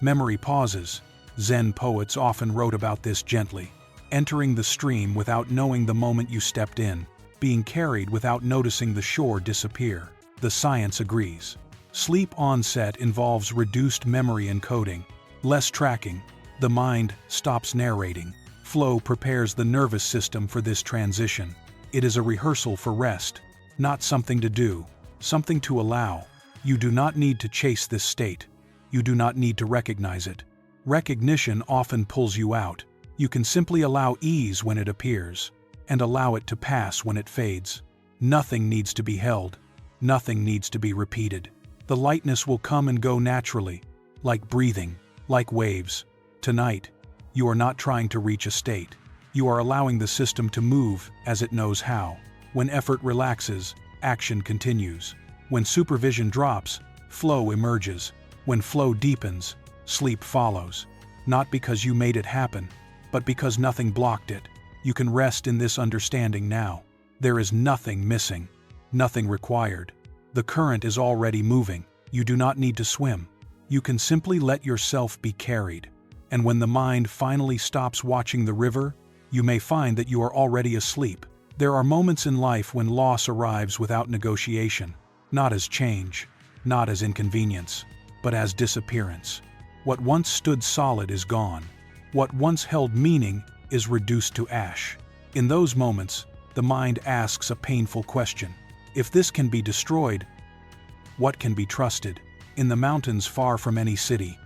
memory pauses. Zen poets often wrote about this gently. Entering the stream without knowing the moment you stepped in, being carried without noticing the shore disappear. The science agrees. Sleep onset involves reduced memory encoding, less tracking. The mind stops narrating. Flow prepares the nervous system for this transition. It is a rehearsal for rest, not something to do, something to allow. You do not need to chase this state. You do not need to recognize it. Recognition often pulls you out. You can simply allow ease when it appears, and allow it to pass when it fades. Nothing needs to be held. Nothing needs to be repeated. The lightness will come and go naturally, like breathing, like waves. Tonight, you are not trying to reach a state. You are allowing the system to move as it knows how. When effort relaxes, action continues. When supervision drops, flow emerges. When flow deepens, sleep follows. Not because you made it happen, but because nothing blocked it. You can rest in this understanding now. There is nothing missing, nothing required. The current is already moving. You do not need to swim. You can simply let yourself be carried. And when the mind finally stops watching the river, you may find that you are already asleep. There are moments in life when loss arrives without negotiation, not as change, not as inconvenience, but as disappearance. What once stood solid is gone. What once held meaning is reduced to ash. In those moments, the mind asks a painful question. If this can be destroyed, what can be trusted? In the mountains far from any city,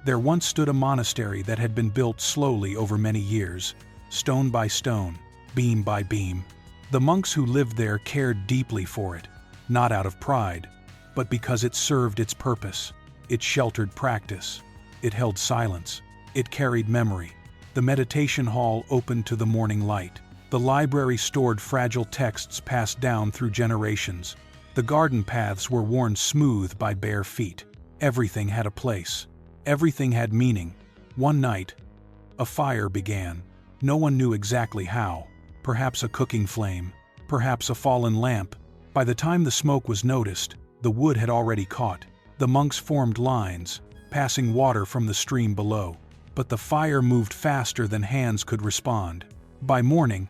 there once stood a monastery that had been built slowly over many years, stone by stone, beam by beam. The monks who lived there cared deeply for it, not out of pride, but because it served its purpose. It sheltered practice. It held silence. It carried memory. The meditation hall opened to the morning light. The library stored fragile texts passed down through generations. The garden paths were worn smooth by bare feet. Everything had a place. Everything had meaning. One night, a fire began. No one knew exactly how. Perhaps a cooking flame. Perhaps a fallen lamp. By the time the smoke was noticed, the wood had already caught. The monks formed lines, passing water from the stream below. But the fire moved faster than hands could respond. By morning,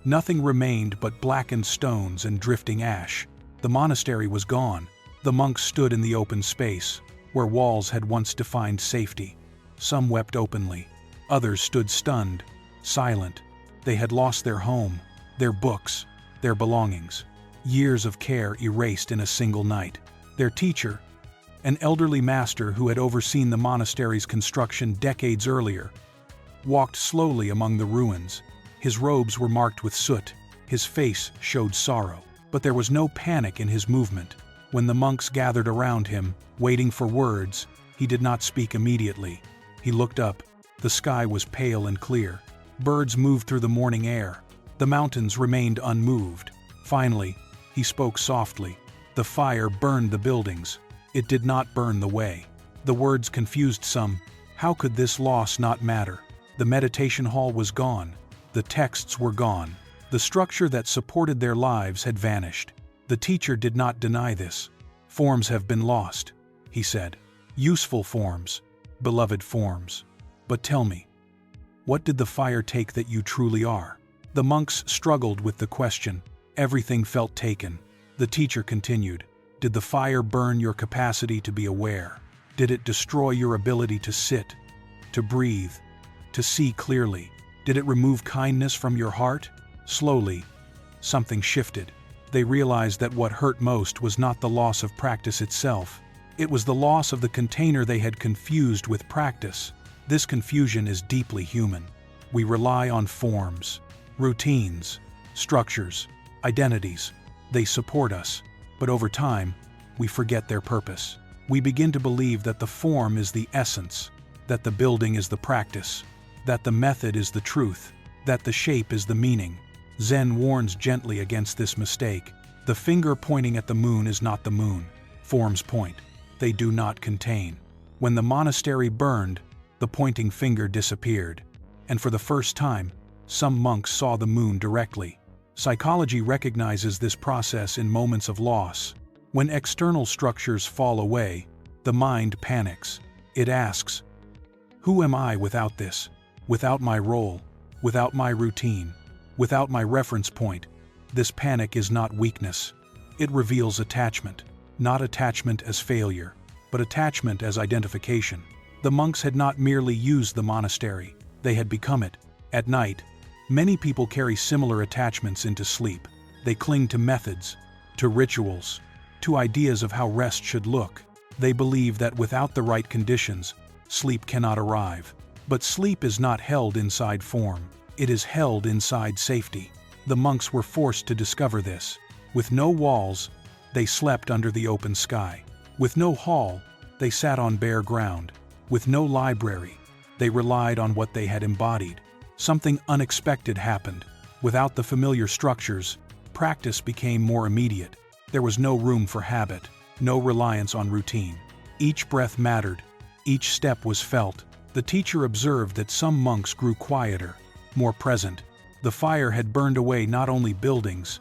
nothing remained but blackened stones and drifting ash. The monastery was gone. The monks stood in the open space, where walls had once defined safety. Some wept openly. Others stood stunned, silent. They had lost their home, their books, their belongings. Years of care erased in a single night. Their teacher, an elderly master who had overseen the monastery's construction decades earlier, walked slowly among the ruins. His robes were marked with soot. His face showed sorrow. But there was no panic in his movement. When the monks gathered around him, waiting for words, he did not speak immediately. He looked up. The sky was pale and clear. Birds moved through the morning air. The mountains remained unmoved. Finally, he spoke softly. The fire burned the buildings. It did not burn the way. The words confused some. How could this loss not matter? The meditation hall was gone. The texts were gone. The structure that supported their lives had vanished. The teacher did not deny this. Forms have been lost, he said. Useful forms, beloved forms. But tell me, what did the fire take that you truly are? The monks struggled with the question. Everything felt taken. The teacher continued. Did the fire burn your capacity to be aware? Did it destroy your ability to sit, to breathe, to see clearly? Did it remove kindness from your heart? Slowly, something shifted. They realized that what hurt most was not the loss of practice itself. It was the loss of the container they had confused with practice. This confusion is deeply human. We rely on forms, routines, structures, identities. They support us, but over time, we forget their purpose. We begin to believe that the form is the essence, that the building is the practice, that the method is the truth, that the shape is the meaning. Zen warns gently against this mistake. The finger pointing at the moon is not the moon. Forms point. They do not contain. When the monastery burned, the pointing finger disappeared. And for the first time, some monks saw the moon directly. Psychology recognizes this process in moments of loss. When external structures fall away, the mind panics. It asks, who am I without this? Without my role? Without my routine? Without my reference point? This panic is not weakness. It reveals attachment. Not attachment as failure, but attachment as identification. The monks had not merely used the monastery, they had become it. At night, many people carry similar attachments into sleep. They cling to methods, to rituals, to ideas of how rest should look. They believe that without the right conditions, sleep cannot arrive. But sleep is not held inside form. It is held inside safety. The monks were forced to discover this. With no walls, they slept under the open sky. With no hall, they sat on bare ground. With no library, they relied on what they had embodied. Something unexpected happened. Without the familiar structures, practice became more immediate. There was no room for habit, no reliance on routine. Each breath mattered. Each step was felt. The teacher observed that some monks grew quieter, more present. The fire had burned away not only buildings,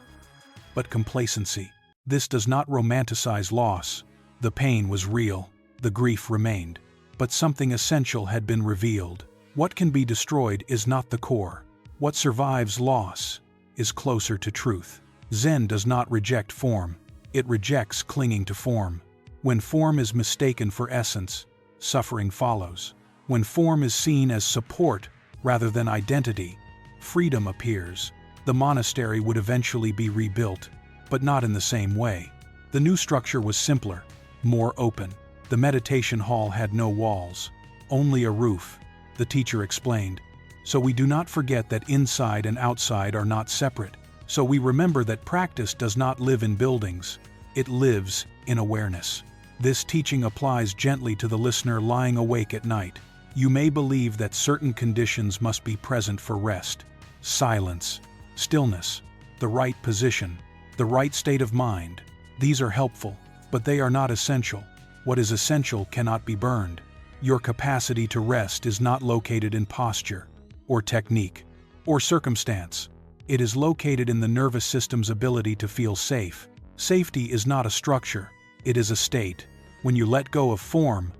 but complacency. This does not romanticize loss. The pain was real. The grief remained. But something essential had been revealed. What can be destroyed is not the core. What survives loss is closer to truth. Zen does not reject form, it rejects clinging to form. When form is mistaken for essence, suffering follows. When form is seen as support rather than identity, freedom appears. The monastery would eventually be rebuilt, but not in the same way. The new structure was simpler, more open. The meditation hall had no walls, only a roof, the teacher explained. So we do not forget that inside and outside are not separate. So we remember that practice does not live in buildings, it lives in awareness. This teaching applies gently to the listener lying awake at night. You may believe that certain conditions must be present for rest. Silence, stillness, the right position, the right state of mind. These are helpful, but they are not essential. What is essential cannot be burned. Your capacity to rest is not located in posture, or technique, or circumstance. It is located in the nervous system's ability to feel safe. Safety is not a structure, it is a state. When you let go of form,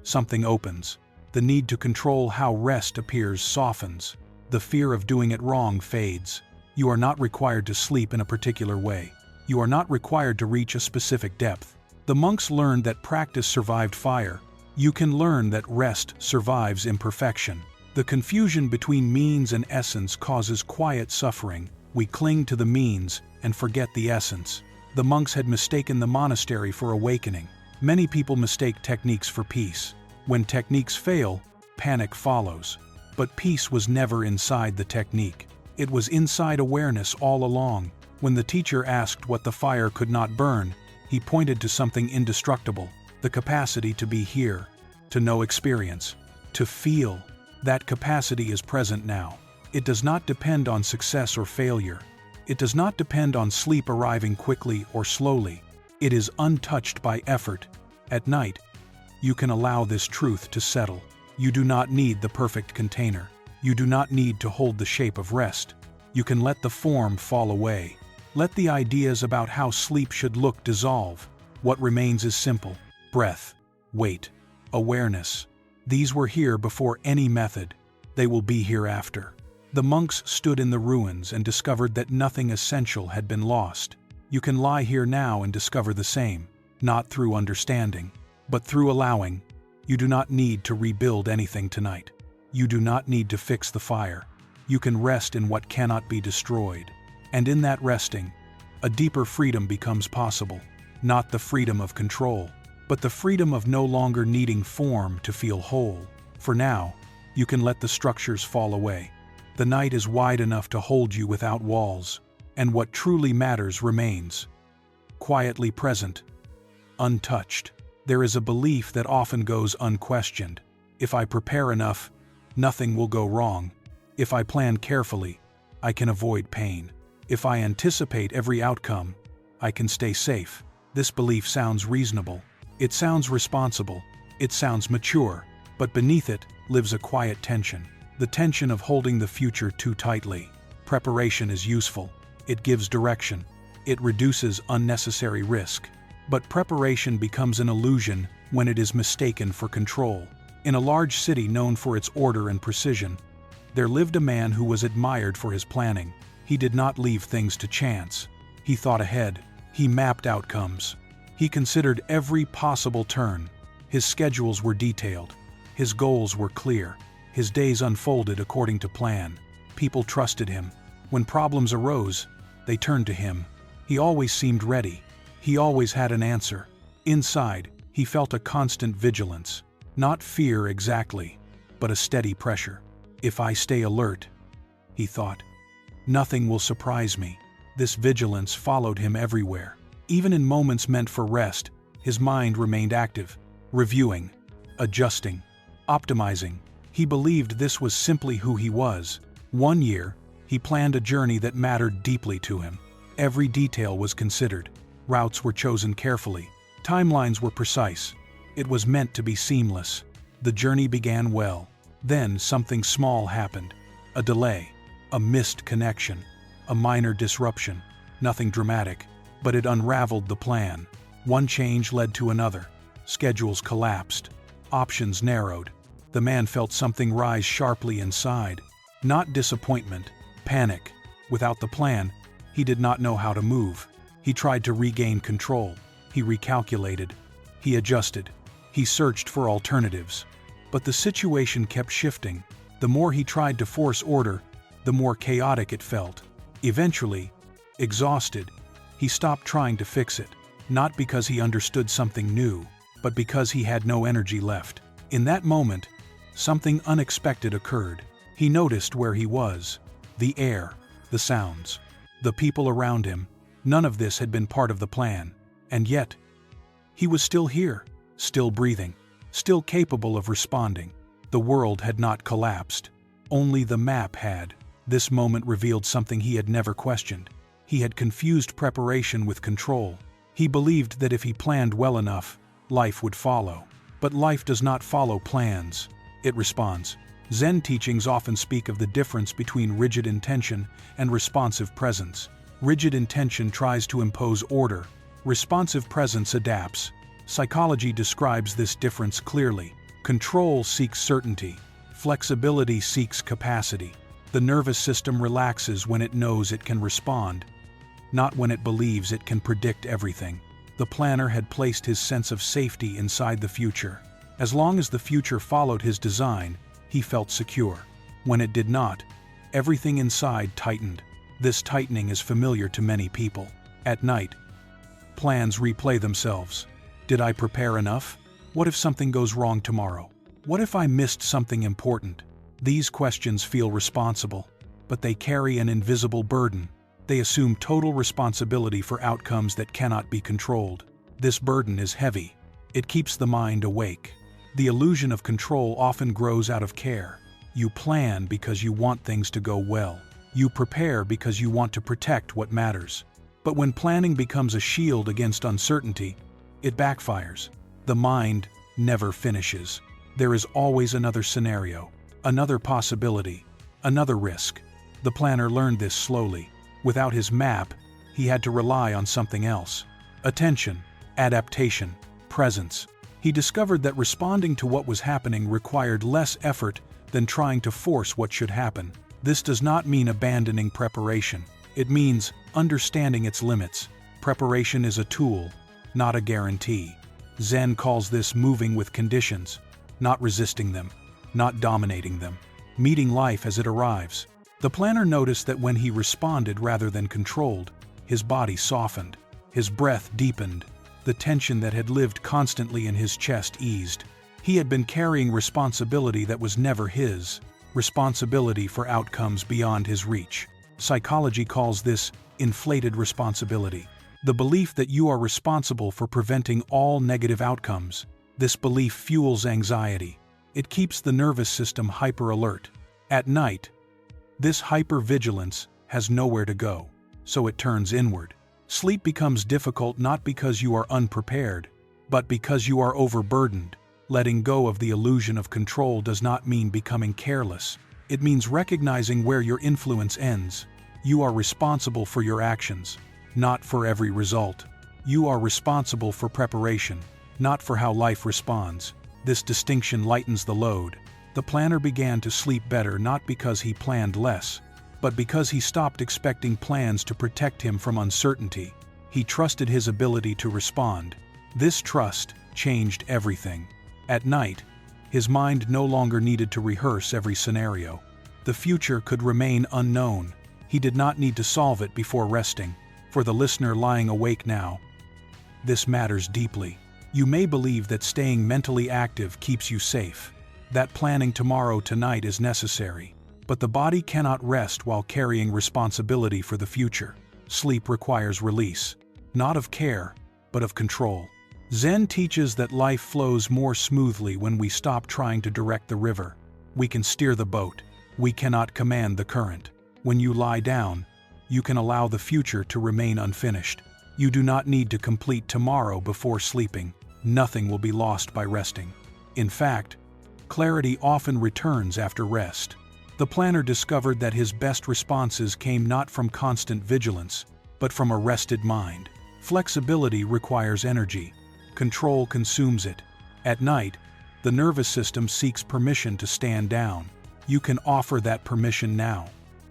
something opens. The need to control how rest appears softens. The fear of doing it wrong fades. You are not required to sleep in a particular way. You are not required to reach a specific depth. The monks learned that practice survived fire. You can learn that rest survives imperfection. The confusion between means and essence causes quiet suffering. We cling to the means and forget the essence. The monks had mistaken the monastery for awakening. Many people mistake techniques for peace. When techniques fail, panic follows. But peace was never inside the technique. It was inside awareness all along. When the teacher asked what the fire could not burn, he pointed to something indestructible, the capacity to be here, to know experience, to feel. That capacity is present now. It does not depend on success or failure. It does not depend on sleep arriving quickly or slowly. It is untouched by effort. At night, you can allow this truth to settle. You do not need the perfect container. You do not need to hold the shape of rest. You can let the form fall away. Let the ideas about how sleep should look dissolve. What remains is simple: breath, weight, awareness. These were here before any method. They will be here after. The monks stood in the ruins and discovered that nothing essential had been lost. You can lie here now and discover the same, not through understanding, but through allowing. You do not need to rebuild anything tonight. You do not need to fix the fire. You can rest in what cannot be destroyed. And in that resting, a deeper freedom becomes possible. Not the freedom of control, but the freedom of no longer needing form to feel whole. For now, you can let the structures fall away. The night is wide enough to hold you without walls, and what truly matters remains. Quietly present, untouched. There is a belief that often goes unquestioned. If I prepare enough, nothing will go wrong. If I plan carefully, I can avoid pain. If I anticipate every outcome, I can stay safe. This belief sounds reasonable. It sounds responsible. It sounds mature. But beneath it lives a quiet tension. The tension of holding the future too tightly. Preparation is useful. It gives direction. It reduces unnecessary risk. But preparation becomes an illusion when it is mistaken for control. In a large city known for its order and precision, there lived a man who was admired for his planning. He did not leave things to chance. He thought ahead. He mapped outcomes. He considered every possible turn. His schedules were detailed. His goals were clear. His days unfolded according to plan. People trusted him. When problems arose, they turned to him. He always seemed ready. He always had an answer. Inside, he felt a constant vigilance. Not fear exactly, but a steady pressure. If I stay alert, he thought, nothing will surprise me. This vigilance followed him everywhere. Even in moments meant for rest, his mind remained active, reviewing, adjusting, optimizing. He believed this was simply who he was. One year, he planned a journey that mattered deeply to him. Every detail was considered. Routes were chosen carefully. Timelines were precise. It was meant to be seamless. The journey began well. Then something small happened. A delay, a missed connection, a minor disruption. Nothing dramatic, but it unraveled the plan. One change led to another. Schedules collapsed. Options narrowed. The man felt something rise sharply inside. Not disappointment, panic. Without the plan, he did not know how to move. He tried to regain control. He recalculated. He adjusted. He searched for alternatives. But the situation kept shifting. The more he tried to force order, the more chaotic it felt. Eventually, exhausted, he stopped trying to fix it, not because he understood something new, but because he had no energy left. In that moment, something unexpected occurred. He noticed where he was. The air, the sounds, the people around him. None of this had been part of the plan. And yet, he was still here, still breathing, still capable of responding. The world had not collapsed. Only the map had. This moment revealed something he had never questioned. He had confused preparation with control. He believed that if he planned well enough, life would follow. But life does not follow plans. It responds. Zen teachings often speak of the difference between rigid intention and responsive presence. Rigid intention tries to impose order. Responsive presence adapts. Psychology describes this difference clearly. Control seeks certainty. Flexibility seeks capacity. The nervous system relaxes when it knows it can respond, not when it believes it can predict everything. The planner had placed his sense of safety inside the future. As long as the future followed his design, he felt secure. When it did not, everything inside tightened. This tightening is familiar to many people. At night, plans replay themselves. Did I prepare enough? What if something goes wrong tomorrow? What if I missed something important? These questions feel responsible, but they carry an invisible burden. They assume total responsibility for outcomes that cannot be controlled. This burden is heavy. It keeps the mind awake. The illusion of control often grows out of care. You plan because you want things to go well. You prepare because you want to protect what matters. But when planning becomes a shield against uncertainty, it backfires. The mind never finishes. There is always another scenario, another possibility, another risk. The planner learned this slowly. Without his map, he had to rely on something else. Attention, adaptation, presence. He discovered that responding to what was happening required less effort than trying to force what should happen. This does not mean abandoning preparation. It means understanding its limits. Preparation is a tool, not a guarantee. Zen calls this moving with conditions, not resisting them, not dominating them, meeting life as it arrives. The planner noticed that when he responded rather than controlled, his body softened, his breath deepened, the tension that had lived constantly in his chest eased. He had been carrying responsibility that was never his, responsibility for outcomes beyond his reach. Psychology calls this inflated responsibility. The belief that you are responsible for preventing all negative outcomes. This belief fuels anxiety. It keeps the nervous system hyper-alert. At night, this hyper-vigilance has nowhere to go, so it turns inward. Sleep becomes difficult not because you are unprepared, but because you are overburdened. Letting go of the illusion of control does not mean becoming careless. It means recognizing where your influence ends. You are responsible for your actions, not for every result. You are responsible for preparation, not for how life responds. This distinction lightens the load. The planner began to sleep better not because he planned less, but because he stopped expecting plans to protect him from uncertainty. He trusted his ability to respond. This trust changed everything. At night, his mind no longer needed to rehearse every scenario. The future could remain unknown. He did not need to solve it before resting. For the listener lying awake now, this matters deeply. You may believe that staying mentally active keeps you safe, that planning tomorrow tonight is necessary, but the body cannot rest while carrying responsibility for the future. Sleep requires release, not of care, but of control. Zen teaches that life flows more smoothly when we stop trying to direct the river. We can steer the boat. We cannot command the current. When you lie down, you can allow the future to remain unfinished. You do not need to complete tomorrow before sleeping. Nothing will be lost by resting. In fact, clarity often returns after rest. The planner discovered that his best responses came not from constant vigilance, but from a rested mind. Flexibility requires energy. Control consumes it. At night, the nervous system seeks permission to stand down. You can offer that permission now.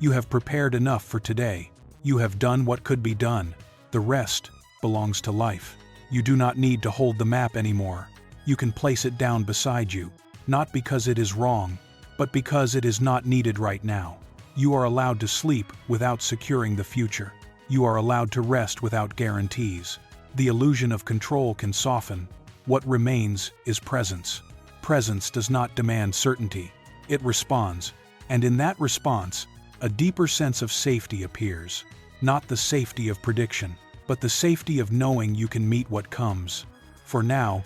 You have prepared enough for today. You have done what could be done. The rest belongs to life. You do not need to hold the map anymore. You can place it down beside you, not because it is wrong, but because it is not needed right now. You are allowed to sleep without securing the future. You are allowed to rest without guarantees. The illusion of control can soften. What remains is presence. Presence does not demand certainty. It responds, and in that response, a deeper sense of safety appears. Not the safety of prediction, but the safety of knowing you can meet what comes. For now,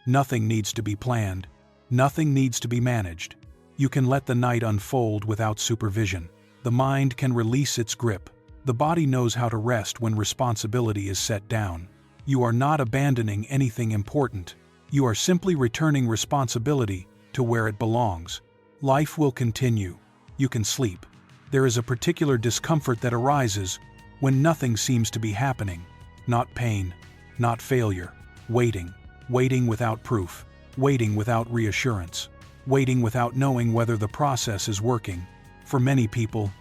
nothing needs to be planned. Nothing needs to be managed. You can let the night unfold without supervision. The mind can release its grip. The body knows how to rest when responsibility is set down. You are not abandoning anything important. You are simply returning responsibility to where it belongs. Life will continue. You can sleep. There is a particular discomfort that arises when nothing seems to be happening. Not pain, not failure. Waiting. Waiting without proof. Waiting without reassurance. Waiting without knowing whether the process is working. For many people,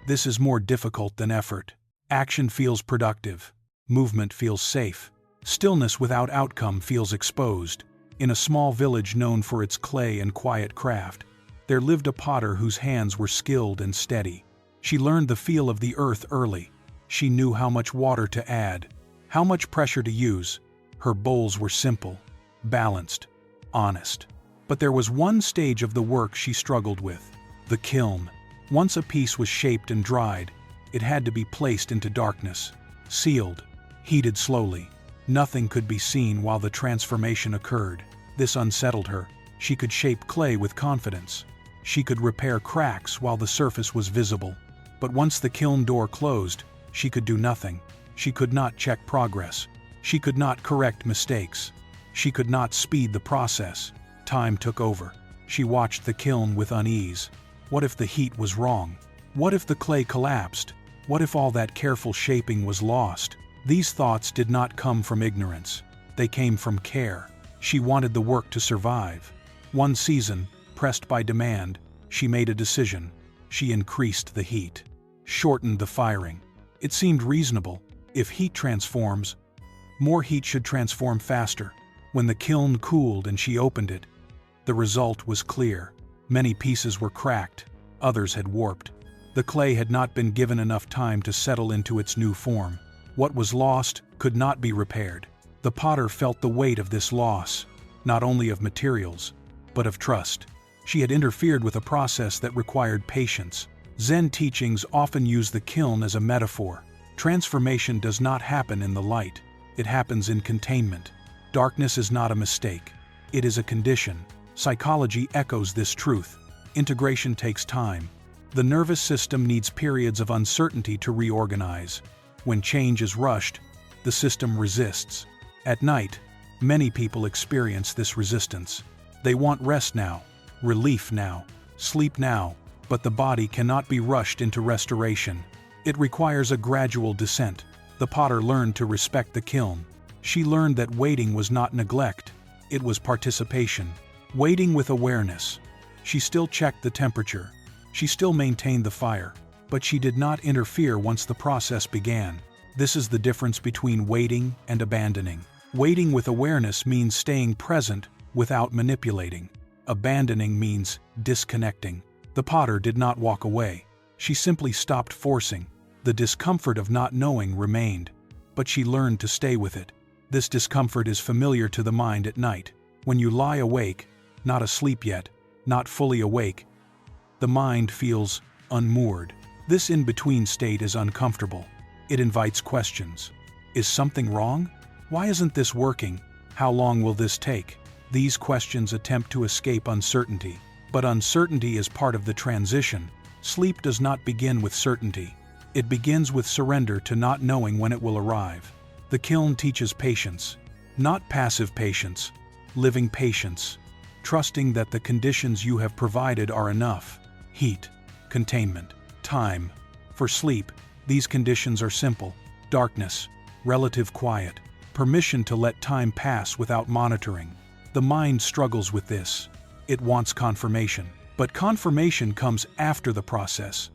this is more difficult than effort. Action feels productive. Movement feels safe. Stillness without outcome feels exposed. In a small village known for its clay and quiet craft, there lived a potter whose hands were skilled and steady. She learned the feel of the earth early. She knew how much water to add, how much pressure to use. Her bowls were simple, balanced, honest. But there was one stage of the work she struggled with: the kiln. Once a piece was shaped and dried, it had to be placed into darkness, sealed, heated slowly. Nothing could be seen while the transformation occurred. This unsettled her. She could shape clay with confidence. She could repair cracks while the surface was visible. But once the kiln door closed, she could do nothing. She could not check progress. She could not correct mistakes. She could not speed the process. Time took over. She watched the kiln with unease. What if the heat was wrong? What if the clay collapsed? What if all that careful shaping was lost? These thoughts did not come from ignorance. They came from care. She wanted the work to survive. One season, pressed by demand, she made a decision. She increased the heat, shortened the firing. It seemed reasonable. If heat transforms, more heat should transform faster. When the kiln cooled and she opened it, the result was clear. Many pieces were cracked, others had warped. The clay had not been given enough time to settle into its new form. What was lost could not be repaired. The potter felt the weight of this loss, not only of materials, but of trust. She had interfered with a process that required patience. Zen teachings often use the kiln as a metaphor. Transformation does not happen in the light. It happens in containment. Darkness is not a mistake. It is a condition. Psychology echoes this truth. Integration takes time. The nervous system needs periods of uncertainty to reorganize. When change is rushed, the system resists. At night, many people experience this resistance. They want rest now, relief now, sleep now, but the body cannot be rushed into restoration. It requires a gradual descent. The potter learned to respect the kiln. She learned that waiting was not neglect, it was participation. Waiting with awareness. She still checked the temperature. She still maintained the fire. But she did not interfere once the process began. This is the difference between waiting and abandoning. Waiting with awareness means staying present without manipulating. Abandoning means disconnecting. The potter did not walk away. She simply stopped forcing. The discomfort of not knowing remained, but she learned to stay with it. This discomfort is familiar to the mind at night. When you lie awake, not asleep yet, not fully awake, the mind feels unmoored. This in-between state is uncomfortable. It invites questions. Is something wrong? Why isn't this working? How long will this take? These questions attempt to escape uncertainty. But uncertainty is part of the transition. Sleep does not begin with certainty. It begins with surrender to not knowing when it will arrive. The kiln teaches patience. Not passive patience, living patience. Trusting that the conditions you have provided are enough. Heat, containment, time. For sleep, these conditions are simple. Darkness, relative quiet, permission to let time pass without monitoring. The mind struggles with this. It wants confirmation. But confirmation comes after the process,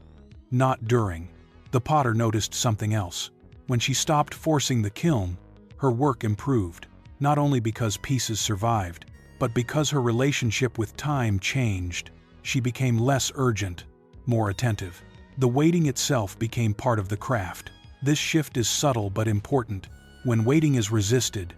not during. The potter noticed something else. When she stopped forcing the kiln, her work improved, not only because pieces survived, but because her relationship with time changed. She became less urgent, more attentive. The waiting itself became part of the craft. This shift is subtle but important. When waiting is resisted,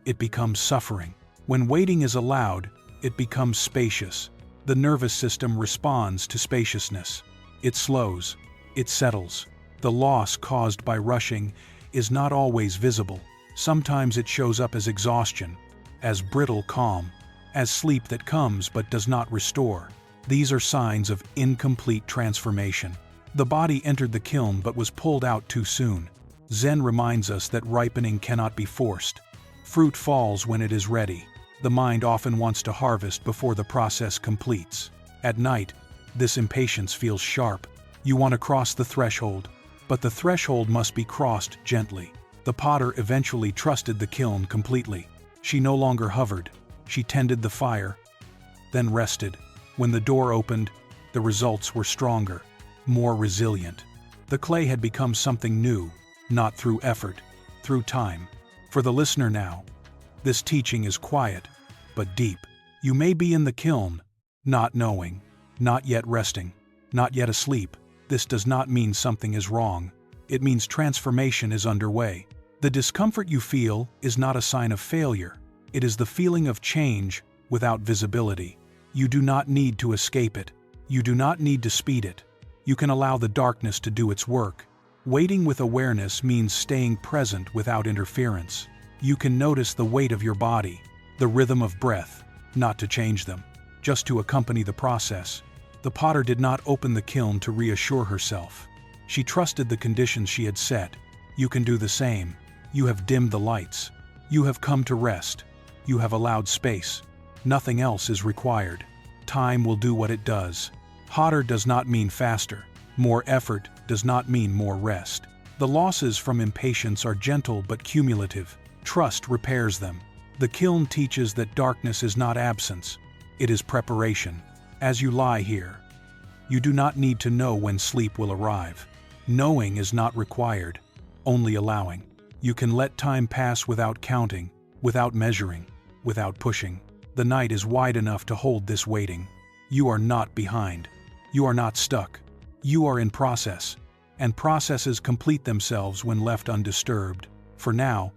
it becomes suffering. When waiting is allowed, it becomes spacious. The nervous system responds to spaciousness. It slows, it settles. The loss caused by rushing is not always visible. Sometimes it shows up as exhaustion, as brittle calm, as sleep that comes but does not restore. These are signs of incomplete transformation. The body entered the kiln but was pulled out too soon. Zen reminds us that ripening cannot be forced. Fruit falls when it is ready. The mind often wants to harvest before the process completes. At night, this impatience feels sharp. You want to cross the threshold, but the threshold must be crossed gently. The potter eventually trusted the kiln completely. She no longer hovered. She tended the fire, then rested. When the door opened, the results were stronger, more resilient. The clay had become something new, not through effort, through time. For the listener now, this teaching is quiet, but deep. You may be in the kiln, not knowing, not yet resting, not yet asleep. This does not mean something is wrong. It means transformation is underway. The discomfort you feel is not a sign of failure. It is the feeling of change without visibility. You do not need to escape it. You do not need to speed it. You can allow the darkness to do its work. Waiting with awareness means staying present without interference. You can notice the weight of your body, the rhythm of breath, not to change them, just to accompany the process. The potter did not open the kiln to reassure herself. She trusted the conditions she had set. You can do the same. You have dimmed the lights. You have come to rest. You have allowed space. Nothing else is required. Time will do what it does. Hotter does not mean faster. More effort does not mean more rest. The losses from impatience are gentle but cumulative. Trust repairs them. The kiln teaches that darkness is not absence. It is preparation. As you lie here, you do not need to know when sleep will arrive. Knowing is not required, only allowing. You can let time pass without counting, without measuring, without pushing. The night is wide enough to hold this waiting. You are not behind. You are not stuck. You are in process, and processes complete themselves when left undisturbed. For now,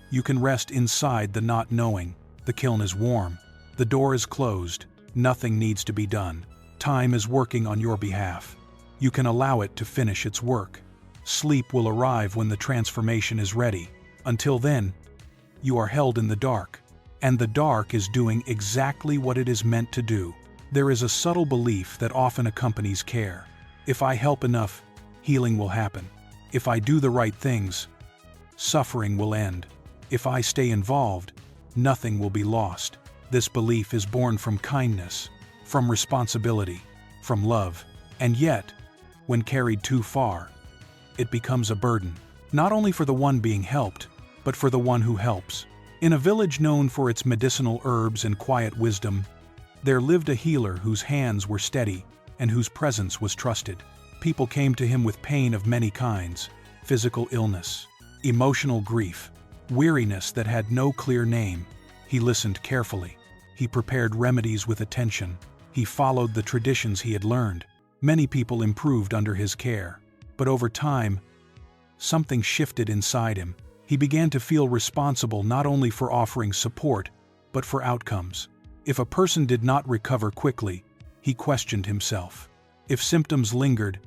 you can rest inside the not knowing. The kiln is warm. The door is closed. Nothing needs to be done. Time is working on your behalf. You can allow it to finish its work. Sleep will arrive when the transformation is ready. Until then, you are held in the dark. And the dark is doing exactly what it is meant to do. There is a subtle belief that often accompanies care. If I help enough, healing will happen. If I do the right things, suffering will end. If I stay involved, nothing will be lost. This belief is born from kindness, from responsibility, from love. And yet, when carried too far, it becomes a burden, not only for the one being helped, but for the one who helps. In a village known for its medicinal herbs and quiet wisdom, there lived a healer whose hands were steady and whose presence was trusted. People came to him with pain of many kinds: physical illness, emotional grief, weariness that had no clear name. He listened carefully. He prepared remedies with attention. He followed the traditions he had learned. Many people improved under his care. But over time, something shifted inside him. He began to feel responsible not only for offering support, but for outcomes. If a person did not recover quickly, he questioned himself. If symptoms lingered,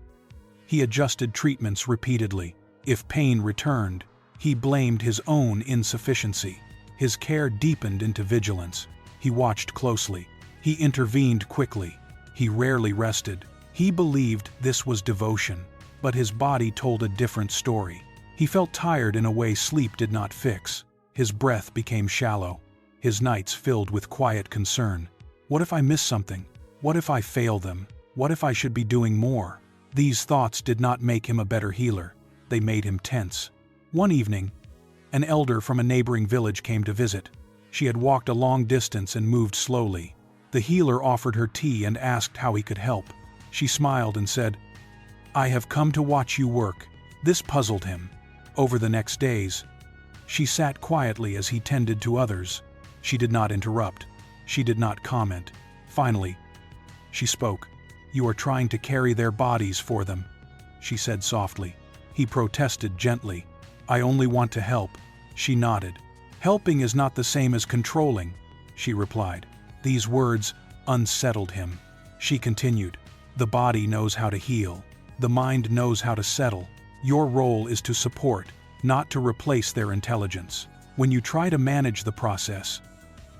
he adjusted treatments repeatedly. If pain returned, he blamed his own insufficiency. His care deepened into vigilance. He watched closely. He intervened quickly. He rarely rested. He believed this was devotion, but his body told a different story. He felt tired in a way sleep did not fix. His breath became shallow. His nights filled with quiet concern. What if I miss something? What if I fail them? What if I should be doing more? These thoughts did not make him a better healer. They made him tense. One evening, an elder from a neighboring village came to visit. She had walked a long distance and moved slowly. The healer offered her tea and asked how he could help. She smiled and said, I have come to watch you work." This puzzled him. Over the next days, she sat quietly as he tended to others. She did not interrupt. She did not comment. Finally, she spoke. "You are trying to carry their bodies for them," she said softly. He protested gently. "I only want to help." She nodded. "Helping is not the same as controlling," she replied. These words unsettled him. She continued. "The body knows how to heal. The mind knows how to settle. Your role is to support, not to replace their intelligence. When you try to manage the process,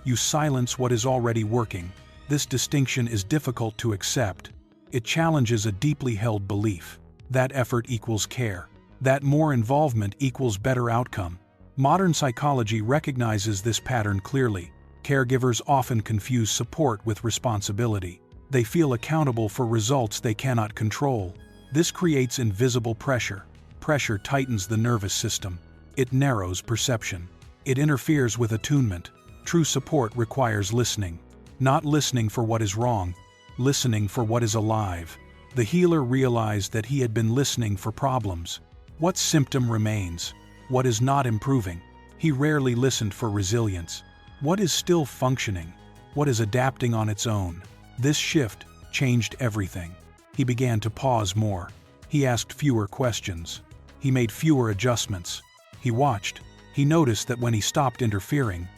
you silence what is already working. This distinction is difficult to accept. It challenges a deeply held belief. That effort equals care. That more involvement equals better outcome. Modern psychology recognizes this pattern clearly. Caregivers often confuse support with responsibility. They feel accountable for results they cannot control. This creates invisible pressure. Pressure tightens the nervous system. It narrows perception. It interferes with attunement. True support requires listening. Not listening for what is wrong, listening for what is alive. The healer realized that he had been listening for problems. What symptom remains? What is not improving? He rarely listened for resilience. What is still functioning? What is adapting on its own? This shift changed everything. He began to pause more. He asked fewer questions. He made fewer adjustments. He watched. He noticed that when he stopped interfering,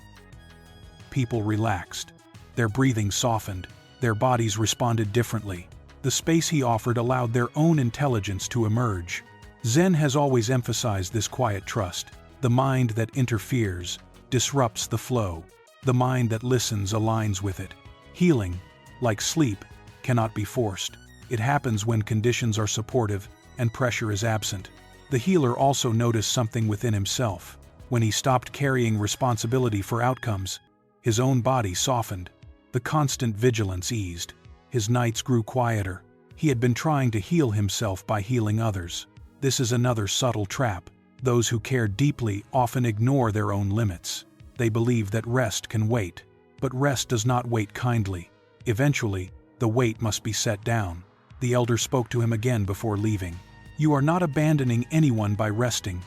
people relaxed. Their breathing softened. Their bodies responded differently. The space he offered allowed their own intelligence to emerge. Zen has always emphasized this quiet trust. The mind that interferes disrupts the flow. The mind that listens aligns with it. Healing, like sleep, cannot be forced. It happens when conditions are supportive and pressure is absent. The healer also noticed something within himself. When he stopped carrying responsibility for outcomes, his own body softened. The constant vigilance eased. His nights grew quieter. He had been trying to heal himself by healing others. This is another subtle trap. Those who care deeply often ignore their own limits. They believe that rest can wait. But rest does not wait kindly. Eventually, the weight must be set down. The elder spoke to him again before leaving. "You are not abandoning anyone by resting,"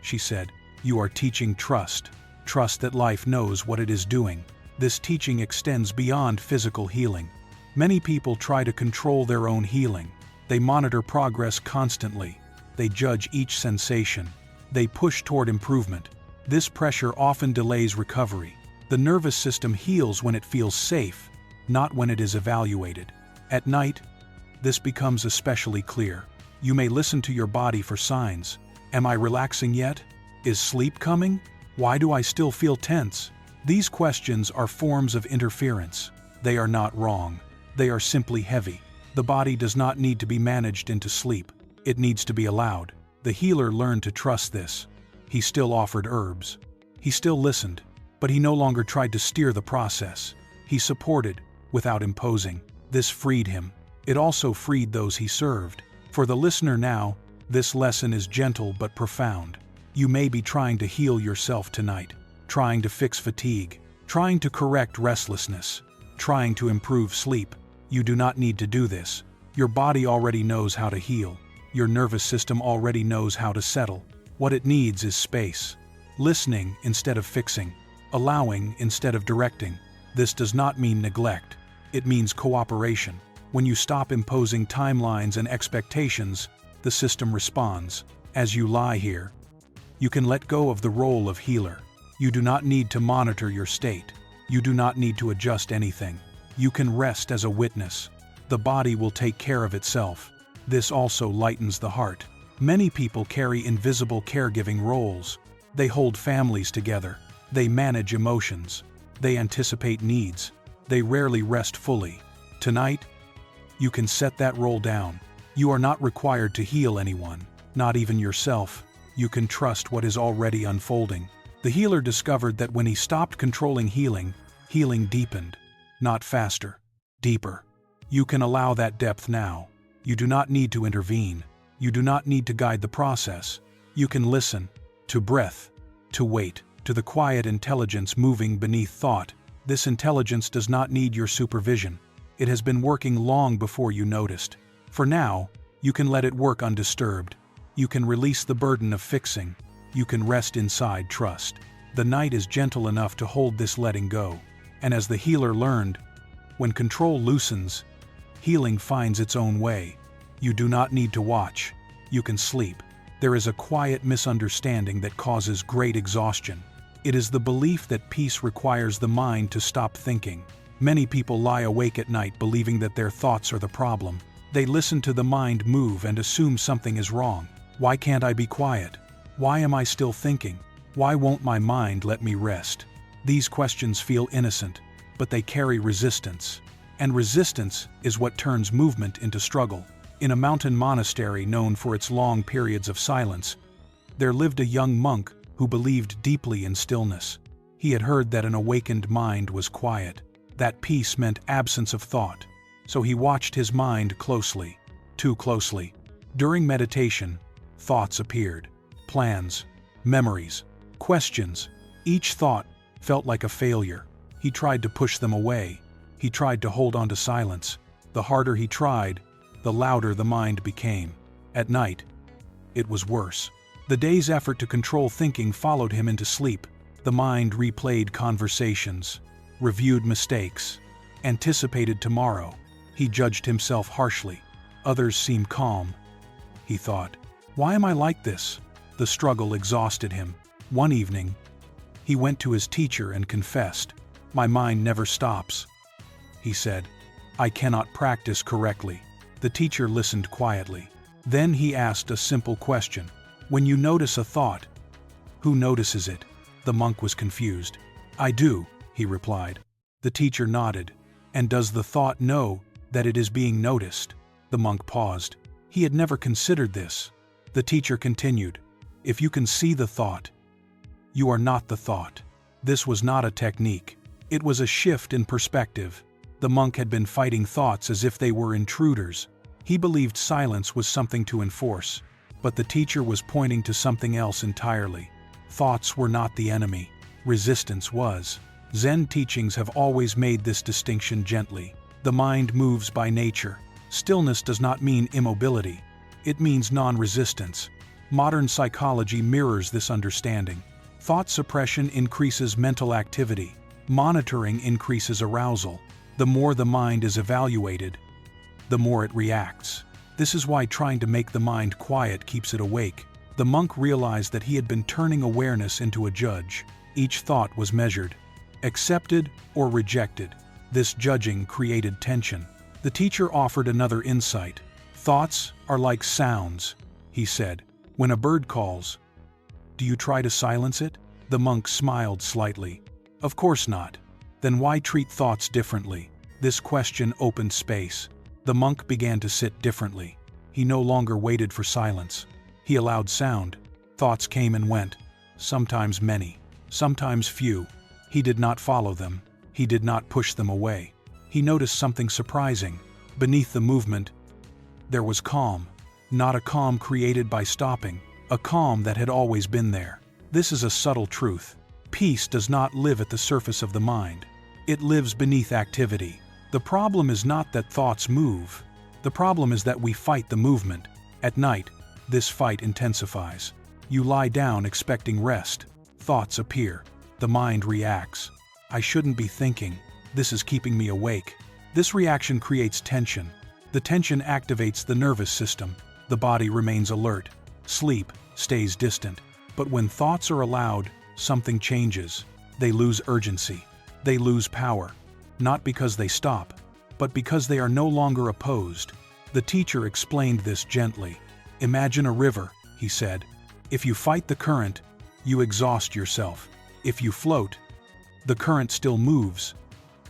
she said. "You are teaching trust. Trust that life knows what it is doing." This teaching extends beyond physical healing. Many people try to control their own healing. They monitor progress constantly. They judge each sensation. They push toward improvement. This pressure often delays recovery. The nervous system heals when it feels safe, not when it is evaluated. At night, this becomes especially clear. You may listen to your body for signs. Am I relaxing yet? Is sleep coming? Why do I still feel tense? These questions are forms of interference. They are not wrong. They are simply heavy. The body does not need to be managed into sleep. It needs to be allowed. The healer learned to trust this. He still offered herbs. He still listened, but he no longer tried to steer the process. He supported, without imposing. This freed him. It also freed those he served. For the listener now, this lesson is gentle but profound. You may be trying to heal yourself tonight, trying to fix fatigue, trying to correct restlessness, trying to improve sleep. You do not need to do this. Your body already knows how to heal. Your nervous system already knows how to settle. What it needs is space. Listening instead of fixing. Allowing instead of directing. This does not mean neglect. It means cooperation. When you stop imposing timelines and expectations, the system responds. As you lie here, you can let go of the role of healer. You do not need to monitor your state. You do not need to adjust anything. You can rest as a witness. The body will take care of itself. This also lightens the heart. Many people carry invisible caregiving roles. They hold families together. They manage emotions. They anticipate needs. They rarely rest fully. Tonight, you can set that role down. You are not required to heal anyone, not even yourself. You can trust what is already unfolding. The healer discovered that when he stopped controlling healing, healing deepened. Not faster, deeper. You can allow that depth now. You do not need to intervene. You do not need to guide the process. You can listen, to breath, to wait, to the quiet intelligence moving beneath thought. This intelligence does not need your supervision. It has been working long before you noticed. For now, You can let it work undisturbed. You can release the burden of fixing. You can rest inside trust. The night is gentle enough to hold this letting go. And as the healer learned, when control loosens, healing finds its own way. You do not need to watch. You can sleep. There is a quiet misunderstanding that causes great exhaustion. It is the belief that peace requires the mind to stop thinking. Many people lie awake at night believing that their thoughts are the problem. They listen to the mind move and assume something is wrong. Why can't I be quiet? Why am I still thinking? Why won't my mind let me rest? These questions feel innocent, but they carry resistance. And resistance is what turns movement into struggle. In a mountain monastery known for its long periods of silence, there lived a young monk who believed deeply in stillness. He had heard that an awakened mind was quiet. That peace meant absence of thought. So he watched his mind closely, too closely. During meditation, thoughts appeared. Plans, memories, questions. Each thought felt like a failure. He tried to push them away. He tried to hold on to silence. The harder he tried, the louder the mind became. At night, it was worse. The day's effort to control thinking followed him into sleep. The mind replayed conversations, reviewed mistakes, anticipated tomorrow. He judged himself harshly. Others seemed calm. He thought, "Why am I like this?" The struggle exhausted him. One evening, he went to his teacher and confessed, "My mind never stops," he said. "I cannot practice correctly." The teacher listened quietly. Then he asked a simple question. "When you notice a thought, who notices it?" The monk was confused. "I do," he replied. The teacher nodded. "And does the thought know that it is being noticed?" The monk paused. He had never considered this. The teacher continued, "If you can see the thought, you are not the thought." This was not a technique. It was a shift in perspective. The monk had been fighting thoughts as if they were intruders. He believed silence was something to enforce, but the teacher was pointing to something else entirely. Thoughts were not the enemy. Resistance was. Zen teachings have always made this distinction gently. The mind moves by nature. Stillness does not mean immobility. It means non-resistance. Modern psychology mirrors this understanding. Thought suppression increases mental activity. Monitoring increases arousal. The more the mind is evaluated, the more it reacts. This is why trying to make the mind quiet keeps it awake. The monk realized that he had been turning awareness into a judge. Each thought was measured, accepted or rejected. This judging created tension. The teacher offered another insight. "Thoughts are like sounds," he said. "When a bird calls, do you try to silence it?" The monk smiled slightly. "Of course not." Then why treat thoughts differently? This question opened space. The monk began to sit differently. He no longer waited for silence. He allowed sound. Thoughts came and went, sometimes many, sometimes few. He did not follow them. He did not push them away. He noticed something surprising. Beneath the movement, there was calm. Not a calm created by stopping, a calm that had always been there. This is a subtle truth. Peace does not live at the surface of the mind. It lives beneath activity. The problem is not that thoughts move. The problem is that we fight the movement. At night, this fight intensifies. You lie down expecting rest. Thoughts appear. The mind reacts. "I shouldn't be thinking. This is keeping me awake." This reaction creates tension. The tension activates the nervous system. The body remains alert. Sleep stays distant. But when thoughts are allowed, something changes. They lose urgency. They lose power. Not because they stop, but because they are no longer opposed. The teacher explained this gently. "Imagine a river," he said. "If you fight the current, you exhaust yourself. If you float, the current still moves,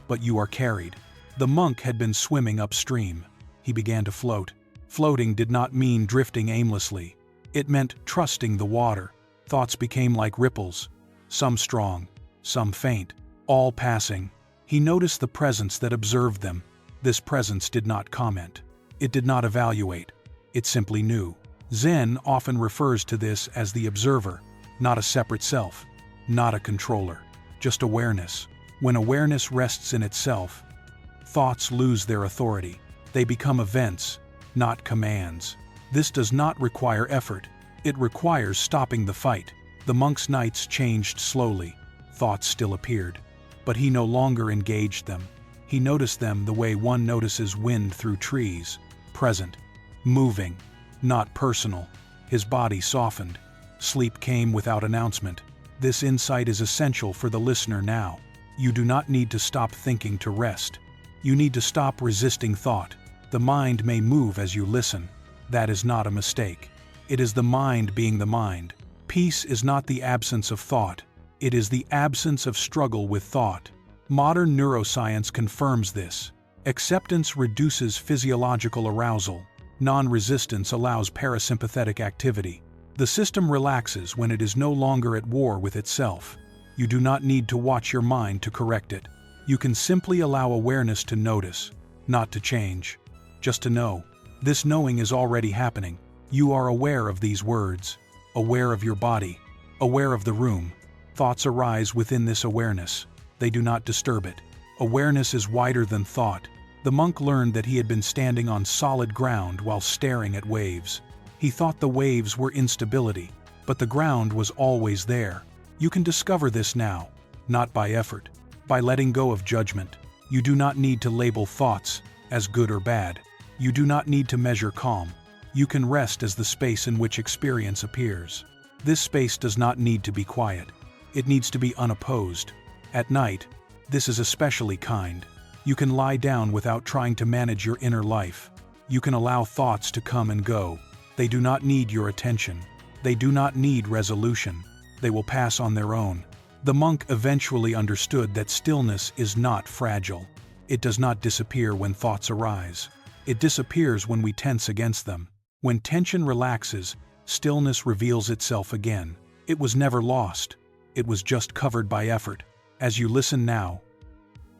but you are carried." The monk had been swimming upstream. He began to float. Floating did not mean drifting aimlessly. It meant trusting the water. Thoughts became like ripples, some strong, some faint, all passing. He noticed the presence that observed them. This presence did not comment. It did not evaluate. It simply knew. Zen often refers to this as the observer, not a separate self, not a controller, just awareness. When awareness rests in itself, thoughts lose their authority. They become events, not commands. This does not require effort. It requires stopping the fight. The monk's nights changed slowly. Thoughts still appeared, but he no longer engaged them. He noticed them the way one notices wind through trees, present, moving, not personal. His body softened. Sleep came without announcement. This insight is essential for the listener now. You do not need to stop thinking to rest. You need to stop resisting thought. The mind may move as you listen. That is not a mistake. It is the mind being the mind. Peace is not the absence of thought. It is the absence of struggle with thought. Modern neuroscience confirms this. Acceptance reduces physiological arousal. Non-resistance allows parasympathetic activity. The system relaxes when it is no longer at war with itself. You do not need to watch your mind to correct it. You can simply allow awareness to notice, not to change, just to know. This knowing is already happening. You are aware of these words, aware of your body, aware of the room. Thoughts arise within this awareness. They do not disturb it. Awareness is wider than thought. The monk learned that he had been standing on solid ground while staring at waves. He thought the waves were instability, but the ground was always there. You can discover this now, not by effort, by letting go of judgment. You do not need to label thoughts as good or bad. You do not need to measure calm. You can rest as the space in which experience appears. This space does not need to be quiet. It needs to be unopposed. At night, this is especially kind. You can lie down without trying to manage your inner life. You can allow thoughts to come and go. They do not need your attention. They do not need resolution. They will pass on their own. The monk eventually understood that stillness is not fragile. It does not disappear when thoughts arise. It disappears when we tense against them. When tension relaxes, stillness reveals itself again. It was never lost. It was just covered by effort. As you listen now,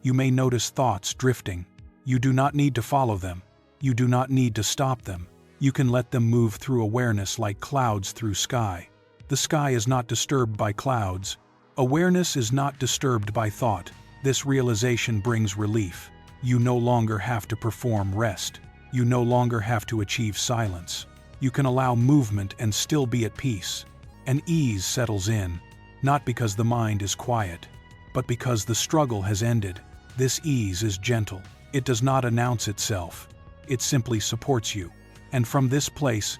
you may notice thoughts drifting. You do not need to follow them. You do not need to stop them. You can let them move through awareness like clouds through sky. The sky is not disturbed by clouds. Awareness is not disturbed by thought. This realization brings relief. You no longer have to perform rest. You no longer have to achieve silence. You can allow movement and still be at peace. An ease settles in, not because the mind is quiet, but because the struggle has ended. This ease is gentle. It does not announce itself. It simply supports you. And from this place,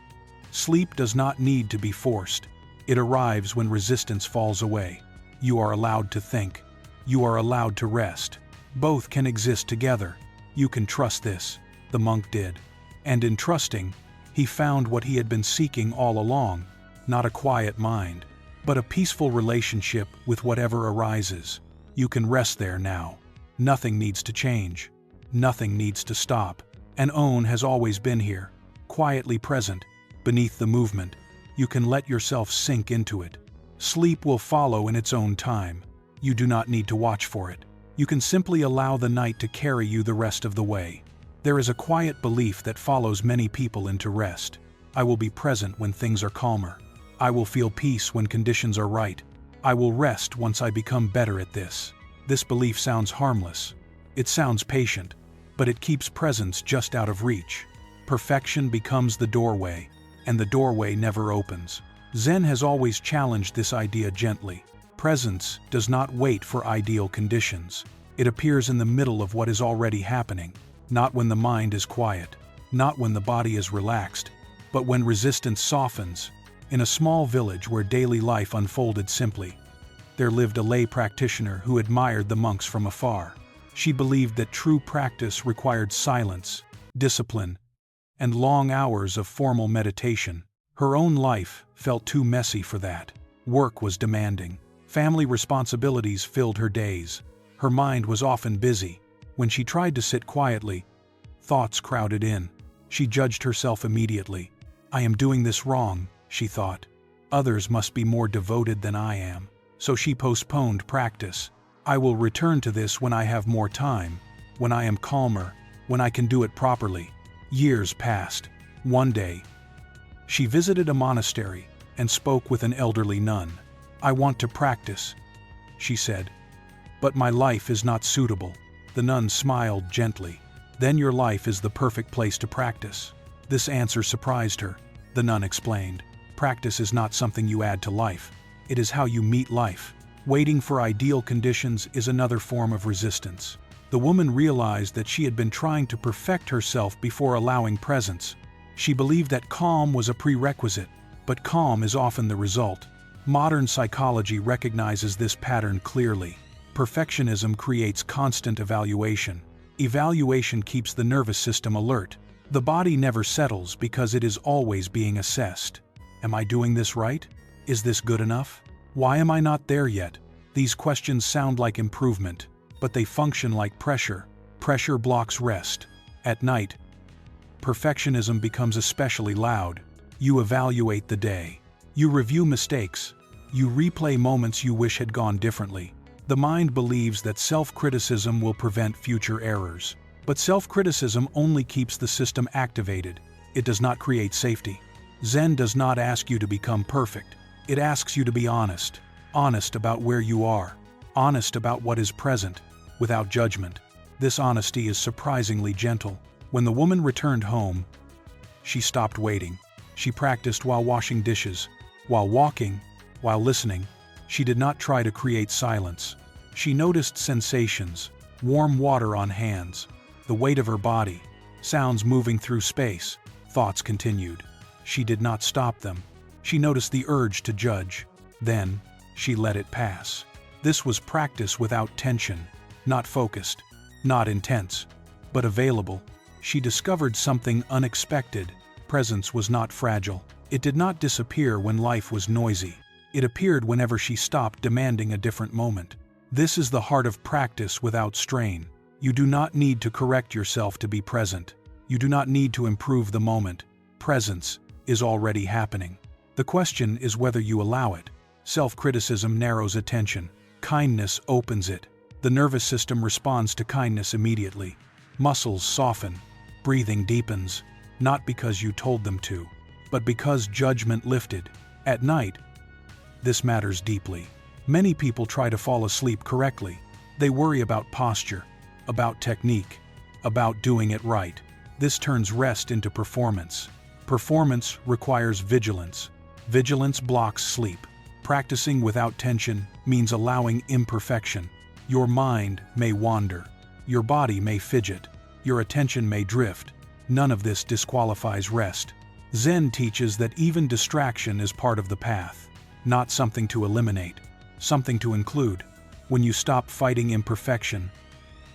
sleep does not need to be forced. It arrives when resistance falls away. You are allowed to think. You are allowed to rest. Both can exist together. You can trust this. The monk did. And in trusting, he found what he had been seeking all along, not a quiet mind, but a peaceful relationship with whatever arises. You can rest there now. Nothing needs to change. Nothing needs to stop. An own has always been here, quietly present, beneath the movement. You can let yourself sink into it. Sleep will follow in its own time. You do not need to watch for it. You can simply allow the night to carry you the rest of the way. There is a quiet belief that follows many people into rest. I will be present when things are calmer. I will feel peace when conditions are right. I will rest once I become better at this. This belief sounds harmless. It sounds patient, but it keeps presence just out of reach. Perfection becomes the doorway, and the doorway never opens. Zen has always challenged this idea gently. Presence does not wait for ideal conditions. It appears in the middle of what is already happening, not when the mind is quiet, not when the body is relaxed, but when resistance softens. In a small village where daily life unfolded simply, there lived a lay practitioner who admired the monks from afar. She believed that true practice required silence, discipline, and long hours of formal meditation. Her own life felt too messy for that. Work was demanding. Family responsibilities filled her days. Her mind was often busy. When she tried to sit quietly, thoughts crowded in. She judged herself immediately. I am doing this wrong, she thought. Others must be more devoted than I am. So she postponed practice. I will return to this when I have more time, when I am calmer, when I can do it properly. Years passed. One day, she visited a monastery and spoke with an elderly nun. I want to practice, she said, but my life is not suitable. The nun smiled gently. Then your life is the perfect place to practice. This answer surprised her. The nun explained, "Practice is not something you add to life. It is how you meet life. Waiting for ideal conditions is another form of resistance." The woman realized that she had been trying to perfect herself before allowing presence. She believed that calm was a prerequisite, but calm is often the result. Modern psychology recognizes this pattern clearly. Perfectionism creates constant evaluation. Evaluation keeps the nervous system alert. The body never settles because it is always being assessed. Am I doing this right? Is this good enough? Why am I not there yet? These questions sound like improvement, but they function like pressure. Pressure blocks rest. At night, perfectionism becomes especially loud. You evaluate the day. You review mistakes. You replay moments you wish had gone differently. The mind believes that self-criticism will prevent future errors. But self-criticism only keeps the system activated. It does not create safety. Zen does not ask you to become perfect. It asks you to be honest. Honest about where you are. Honest about what is present, without judgment. This honesty is surprisingly gentle. When the woman returned home, she stopped waiting. She practiced while washing dishes, while walking, while listening. She did not try to create silence. She noticed sensations, warm water on hands, the weight of her body, sounds moving through space. Thoughts continued. She did not stop them. She noticed the urge to judge. Then, she let it pass. This was practice without tension, not focused, not intense, but available. She discovered something unexpected. Presence was not fragile. It did not disappear when life was noisy. It appeared whenever she stopped demanding a different moment. This is the heart of practice without strain. You do not need to correct yourself to be present. You do not need to improve the moment. Presence is already happening. The question is whether you allow it. Self-criticism narrows attention. Kindness opens it. The nervous system responds to kindness immediately. Muscles soften. Breathing deepens. Not because you told them to, but because judgment lifted. At night, this matters deeply. Many people try to fall asleep correctly. They worry about posture, about technique, about doing it right. This turns rest into performance. Performance requires vigilance. Vigilance blocks sleep. Practicing without tension means allowing imperfection. Your mind may wander. Your body may fidget. Your attention may drift. None of this disqualifies rest. Zen teaches that even distraction is part of the path. Not something to eliminate, something to include. When you stop fighting imperfection,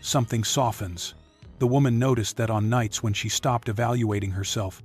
something softens. The woman noticed that on nights when she stopped evaluating herself,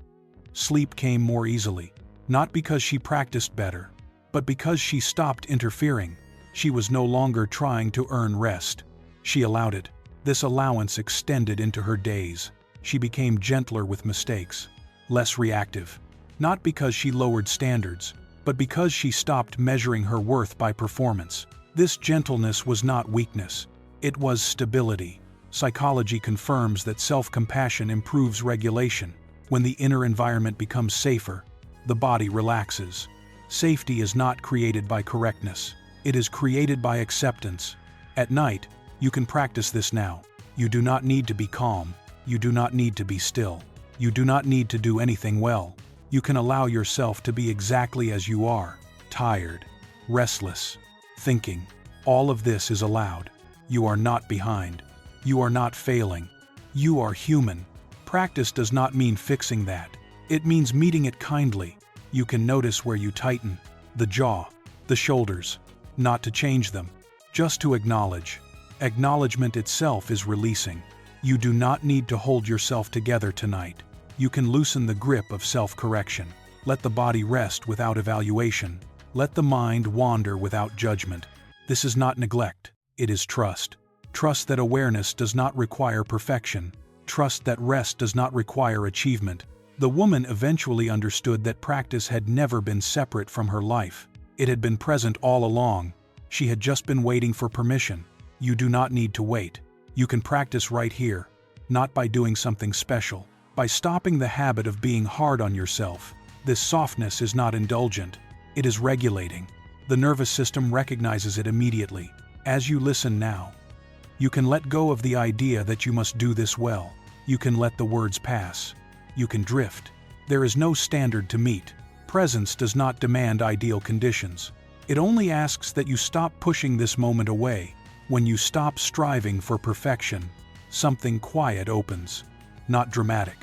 sleep came more easily. Not because she practiced better, but because she stopped interfering. She was no longer trying to earn rest. She allowed it. This allowance extended into her days. She became gentler with mistakes, less reactive. Not because she lowered standards, but because she stopped measuring her worth by performance. This gentleness was not weakness. It was stability. Psychology confirms that self-compassion improves regulation. When the inner environment becomes safer, the body relaxes. Safety is not created by correctness. It is created by acceptance. At night, you can practice this now. You do not need to be calm. You do not need to be still. You do not need to do anything well. You can allow yourself to be exactly as you are. Tired, restless, thinking. All of this is allowed. You are not behind. You are not failing. You are human. Practice does not mean fixing that. It means meeting it kindly. You can notice where you tighten, the jaw, the shoulders. Not to change them, just to acknowledge. Acknowledgement itself is releasing. You do not need to hold yourself together tonight. You can loosen the grip of self-correction. Let the body rest without evaluation. Let the mind wander without judgment. This is not neglect, it is trust. Trust that awareness does not require perfection. Trust that rest does not require achievement. The woman eventually understood that practice had never been separate from her life. It had been present all along. She had just been waiting for permission. You do not need to wait. You can practice right here, not by doing something special. By stopping the habit of being hard on yourself. This softness is not indulgent. It is regulating. The nervous system recognizes it immediately. As you listen now, you can let go of the idea that you must do this well. You can let the words pass. You can drift. There is no standard to meet. Presence does not demand ideal conditions. It only asks that you stop pushing this moment away. When you stop striving for perfection, something quiet opens. Not dramatic,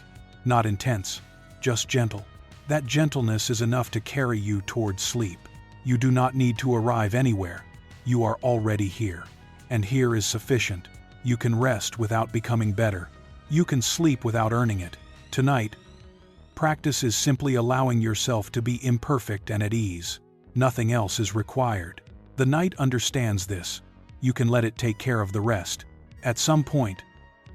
not intense, just gentle. That gentleness is enough to carry you towards sleep. You do not need to arrive anywhere. You are already here. And here is sufficient. You can rest without becoming better. You can sleep without earning it. Tonight, practice is simply allowing yourself to be imperfect and at ease. Nothing else is required. The night understands this. You can let it take care of the rest. At some point,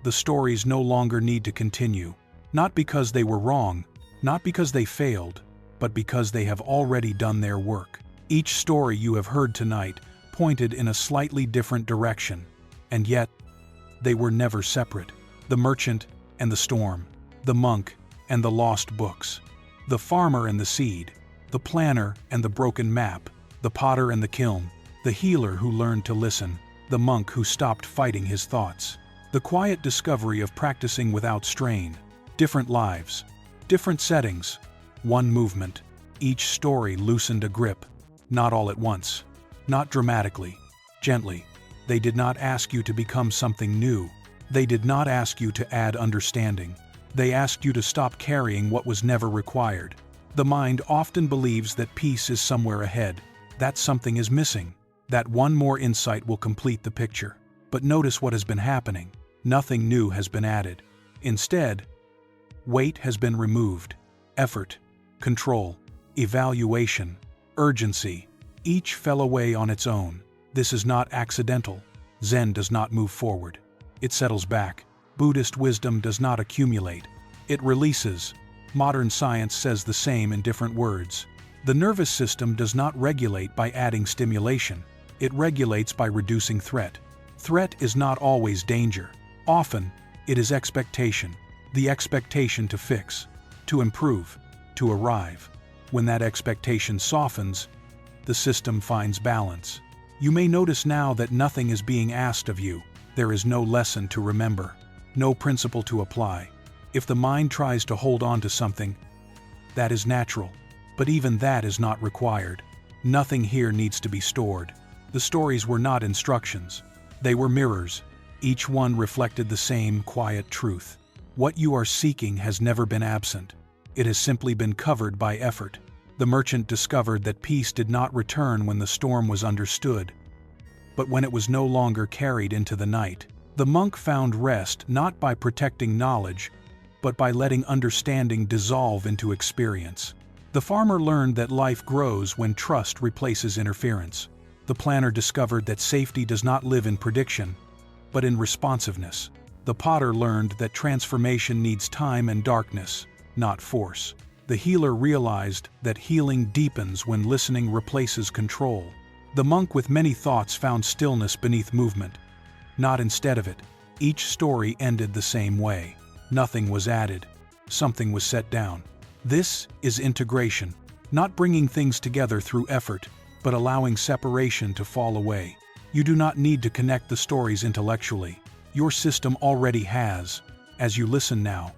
the stories no longer need to continue. Not because they were wrong, not because they failed, but because they have already done their work. Each story you have heard tonight pointed in a slightly different direction, and yet, they were never separate. The merchant and the storm, the monk and the lost books, the farmer and the seed, the planner and the broken map, the potter and the kiln, the healer who learned to listen, the monk who stopped fighting his thoughts. The quiet discovery of practicing without strain. Different lives, different settings, one movement. Each story loosened a grip, not all at once, not dramatically, gently. They did not ask you to become something new. They did not ask you to add understanding. They asked you to stop carrying what was never required. The mind often believes that peace is somewhere ahead, that something is missing, that one more insight will complete the picture. But notice what has been happening. Nothing new has been added. Instead, weight has been removed. Effort, control, evaluation, urgency, each fell away on its own. This is not accidental. Zen does not move forward. It settles back. Buddhist wisdom does not accumulate. It releases. Modern science says the same in different words. The nervous system does not regulate by adding stimulation. It regulates by reducing threat. Threat is not always danger. Often, it is expectation. The expectation to fix, to improve, to arrive. When that expectation softens, the system finds balance. You may notice now that nothing is being asked of you. There is no lesson to remember, no principle to apply. If the mind tries to hold on to something, that is natural. But even that is not required. Nothing here needs to be stored. The stories were not instructions. They were mirrors. Each one reflected the same quiet truth. What you are seeking has never been absent. It has simply been covered by effort. The merchant discovered that peace did not return when the storm was understood, but when it was no longer carried into the night. The monk found rest not by protecting knowledge, but by letting understanding dissolve into experience. The farmer learned that life grows when trust replaces interference. The planner discovered that safety does not live in prediction, but in responsiveness. The potter learned that transformation needs time and darkness, not force. The healer realized that healing deepens when listening replaces control. The monk with many thoughts found stillness beneath movement, not instead of it. Each story ended the same way. Nothing was added. Something was set down. This is integration, not bringing things together through effort, but allowing separation to fall away. You do not need to connect the stories intellectually. Your system already has. As you listen now,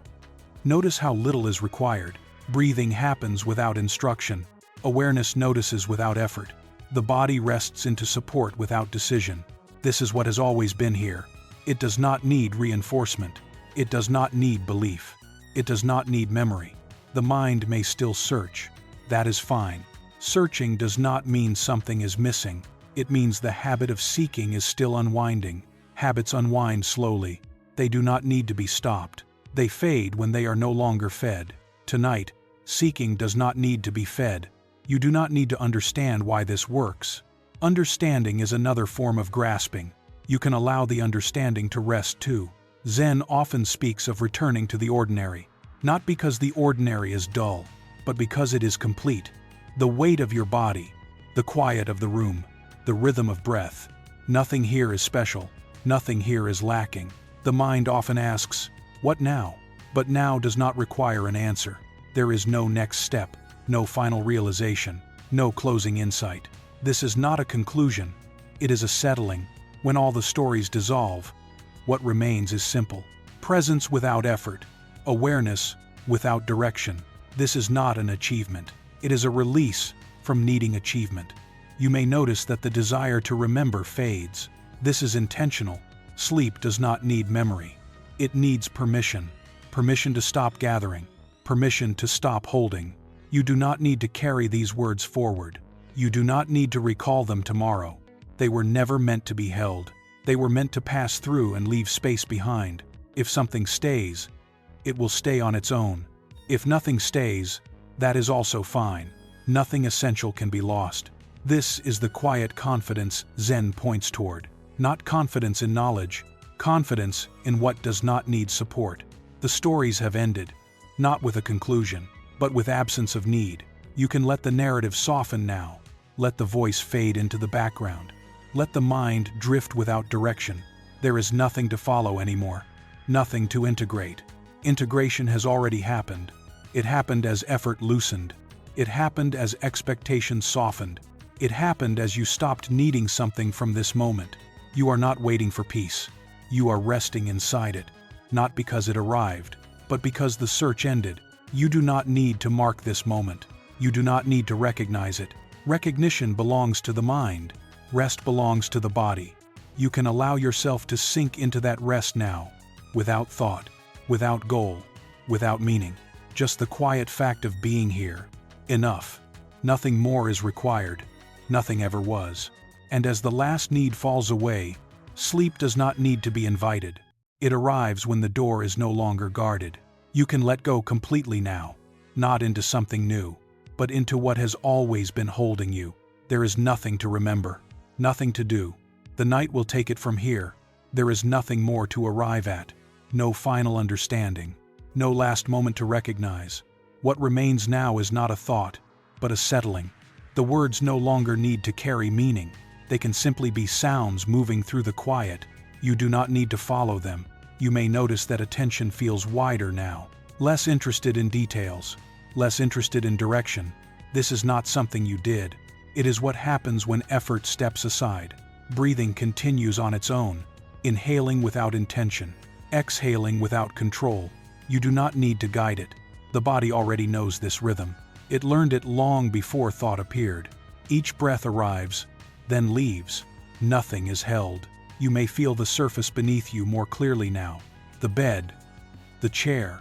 notice how little is required. Breathing happens without instruction. Awareness notices without effort. The body rests into support without decision. This is what has always been here. It does not need reinforcement. It does not need belief. It does not need memory. The mind may still search. That is fine. Searching does not mean something is missing. It means the habit of seeking is still unwinding. Habits unwind slowly. They do not need to be stopped. They fade when they are no longer fed. Tonight, seeking does not need to be fed. You do not need to understand why this works. Understanding is another form of grasping. You can allow the understanding to rest too. Zen often speaks of returning to the ordinary, not because the ordinary is dull, but because it is complete. The weight of your body, the quiet of the room, the rhythm of breath. Nothing here is special. Nothing here is lacking. The mind often asks, "What now?" But now does not require an answer. There is no next step, no final realization, no closing insight. This is not a conclusion. It is a settling. When all the stories dissolve, what remains is simple. Presence without effort. Awareness without direction. This is not an achievement. It is a release from needing achievement. You may notice that the desire to remember fades. This is intentional. Sleep does not need memory. It needs permission. Permission to stop gathering. Permission to stop holding. You do not need to carry these words forward. You do not need to recall them tomorrow. They were never meant to be held. They were meant to pass through and leave space behind. If something stays, it will stay on its own. If nothing stays, that is also fine. Nothing essential can be lost. This is the quiet confidence Zen points toward. Not confidence in knowledge, confidence in what does not need support. The stories have ended, not with a conclusion, but with absence of need. You can let the narrative soften now. Let the voice fade into the background. Let the mind drift without direction. There is nothing to follow anymore. Nothing to integrate. Integration has already happened. It happened as effort loosened. It happened as expectations softened. It happened as you stopped needing something from this moment. You are not waiting for peace. You are resting inside it. Not because it arrived, but because the search ended. You do not need to mark this moment. You do not need to recognize it. Recognition belongs to the mind. Rest belongs to the body. You can allow yourself to sink into that rest now, without thought, without goal, without meaning. Just the quiet fact of being here. Enough. Nothing more is required. Nothing ever was. And as the last need falls away, sleep does not need to be invited. It arrives when the door is no longer guarded. You can let go completely now, not into something new, but into what has always been holding you. There is nothing to remember, nothing to do. The night will take it from here. There is nothing more to arrive at. No final understanding. No last moment to recognize. What remains now is not a thought, but a settling. The words no longer need to carry meaning. They can simply be sounds moving through the quiet. You do not need to follow them. You may notice that attention feels wider now. Less interested in details. Less interested in direction. This is not something you did. It is what happens when effort steps aside. Breathing continues on its own. Inhaling without intention. Exhaling without control. You do not need to guide it. The body already knows this rhythm. It learned it long before thought appeared. Each breath arrives, then leaves. Nothing is held. You may feel the surface beneath you more clearly now. The bed, the chair,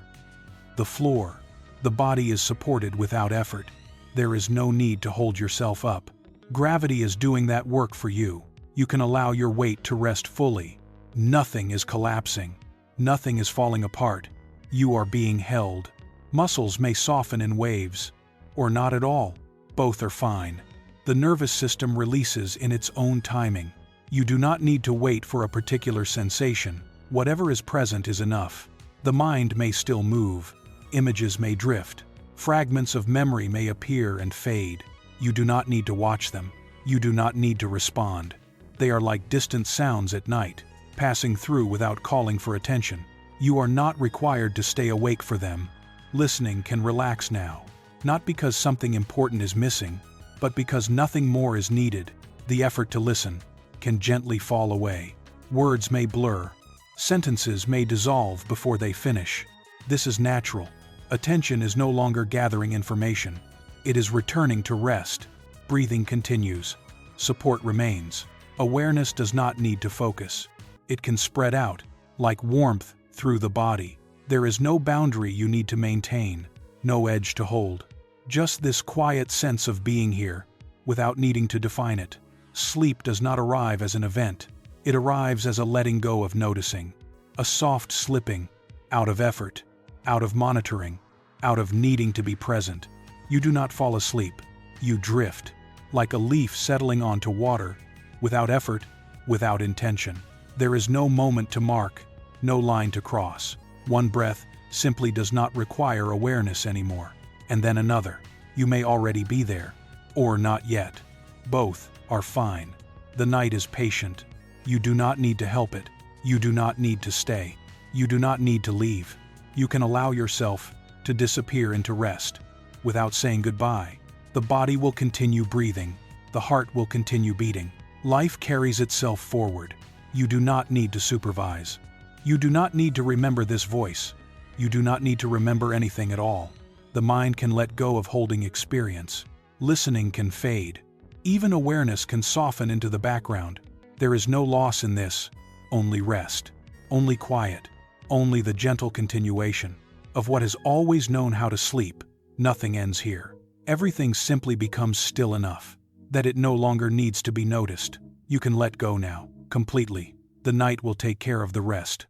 the floor. The body is supported without effort. There is no need to hold yourself up. Gravity is doing that work for you. You can allow your weight to rest fully. Nothing is collapsing. Nothing is falling apart. You are being held. Muscles may soften in waves, or not at all. Both are fine. The nervous system releases in its own timing. You do not need to wait for a particular sensation. Whatever is present is enough. The mind may still move. Images may drift. Fragments of memory may appear and fade. You do not need to watch them. You do not need to respond. They are like distant sounds at night, passing through without calling for attention. You are not required to stay awake for them. Listening can relax now. Not because something important is missing, but because nothing more is needed. The effort to listen can gently fall away. Words may blur. Sentences may dissolve before they finish. This is natural. Attention is no longer gathering information. It is returning to rest. Breathing continues. Support remains. Awareness does not need to focus. It can spread out, like warmth, through the body. There is no boundary you need to maintain, no edge to hold. Just this quiet sense of being here, without needing to define it. Sleep does not arrive as an event. It arrives as a letting go of noticing. A soft slipping, out of effort, out of monitoring, out of needing to be present. You do not fall asleep. You drift, like a leaf settling onto water, without effort, without intention. There is no moment to mark, no line to cross. One breath simply does not require awareness anymore. And then another. You may already be there, or not yet. Both are fine. The night is patient. You do not need to help it. You do not need to stay. You do not need to leave. You can allow yourself to disappear into rest without saying goodbye. The body will continue breathing. The heart will continue beating. Life carries itself forward. You do not need to supervise. You do not need to remember this voice. You do not need to remember anything at all. The mind can let go of holding experience. Listening can fade. Even awareness can soften into the background. There is no loss in this, only rest, only quiet, only the gentle continuation of what has always known how to sleep. Nothing ends here. Everything simply becomes still enough that it no longer needs to be noticed. You can let go now, completely. The night will take care of the rest.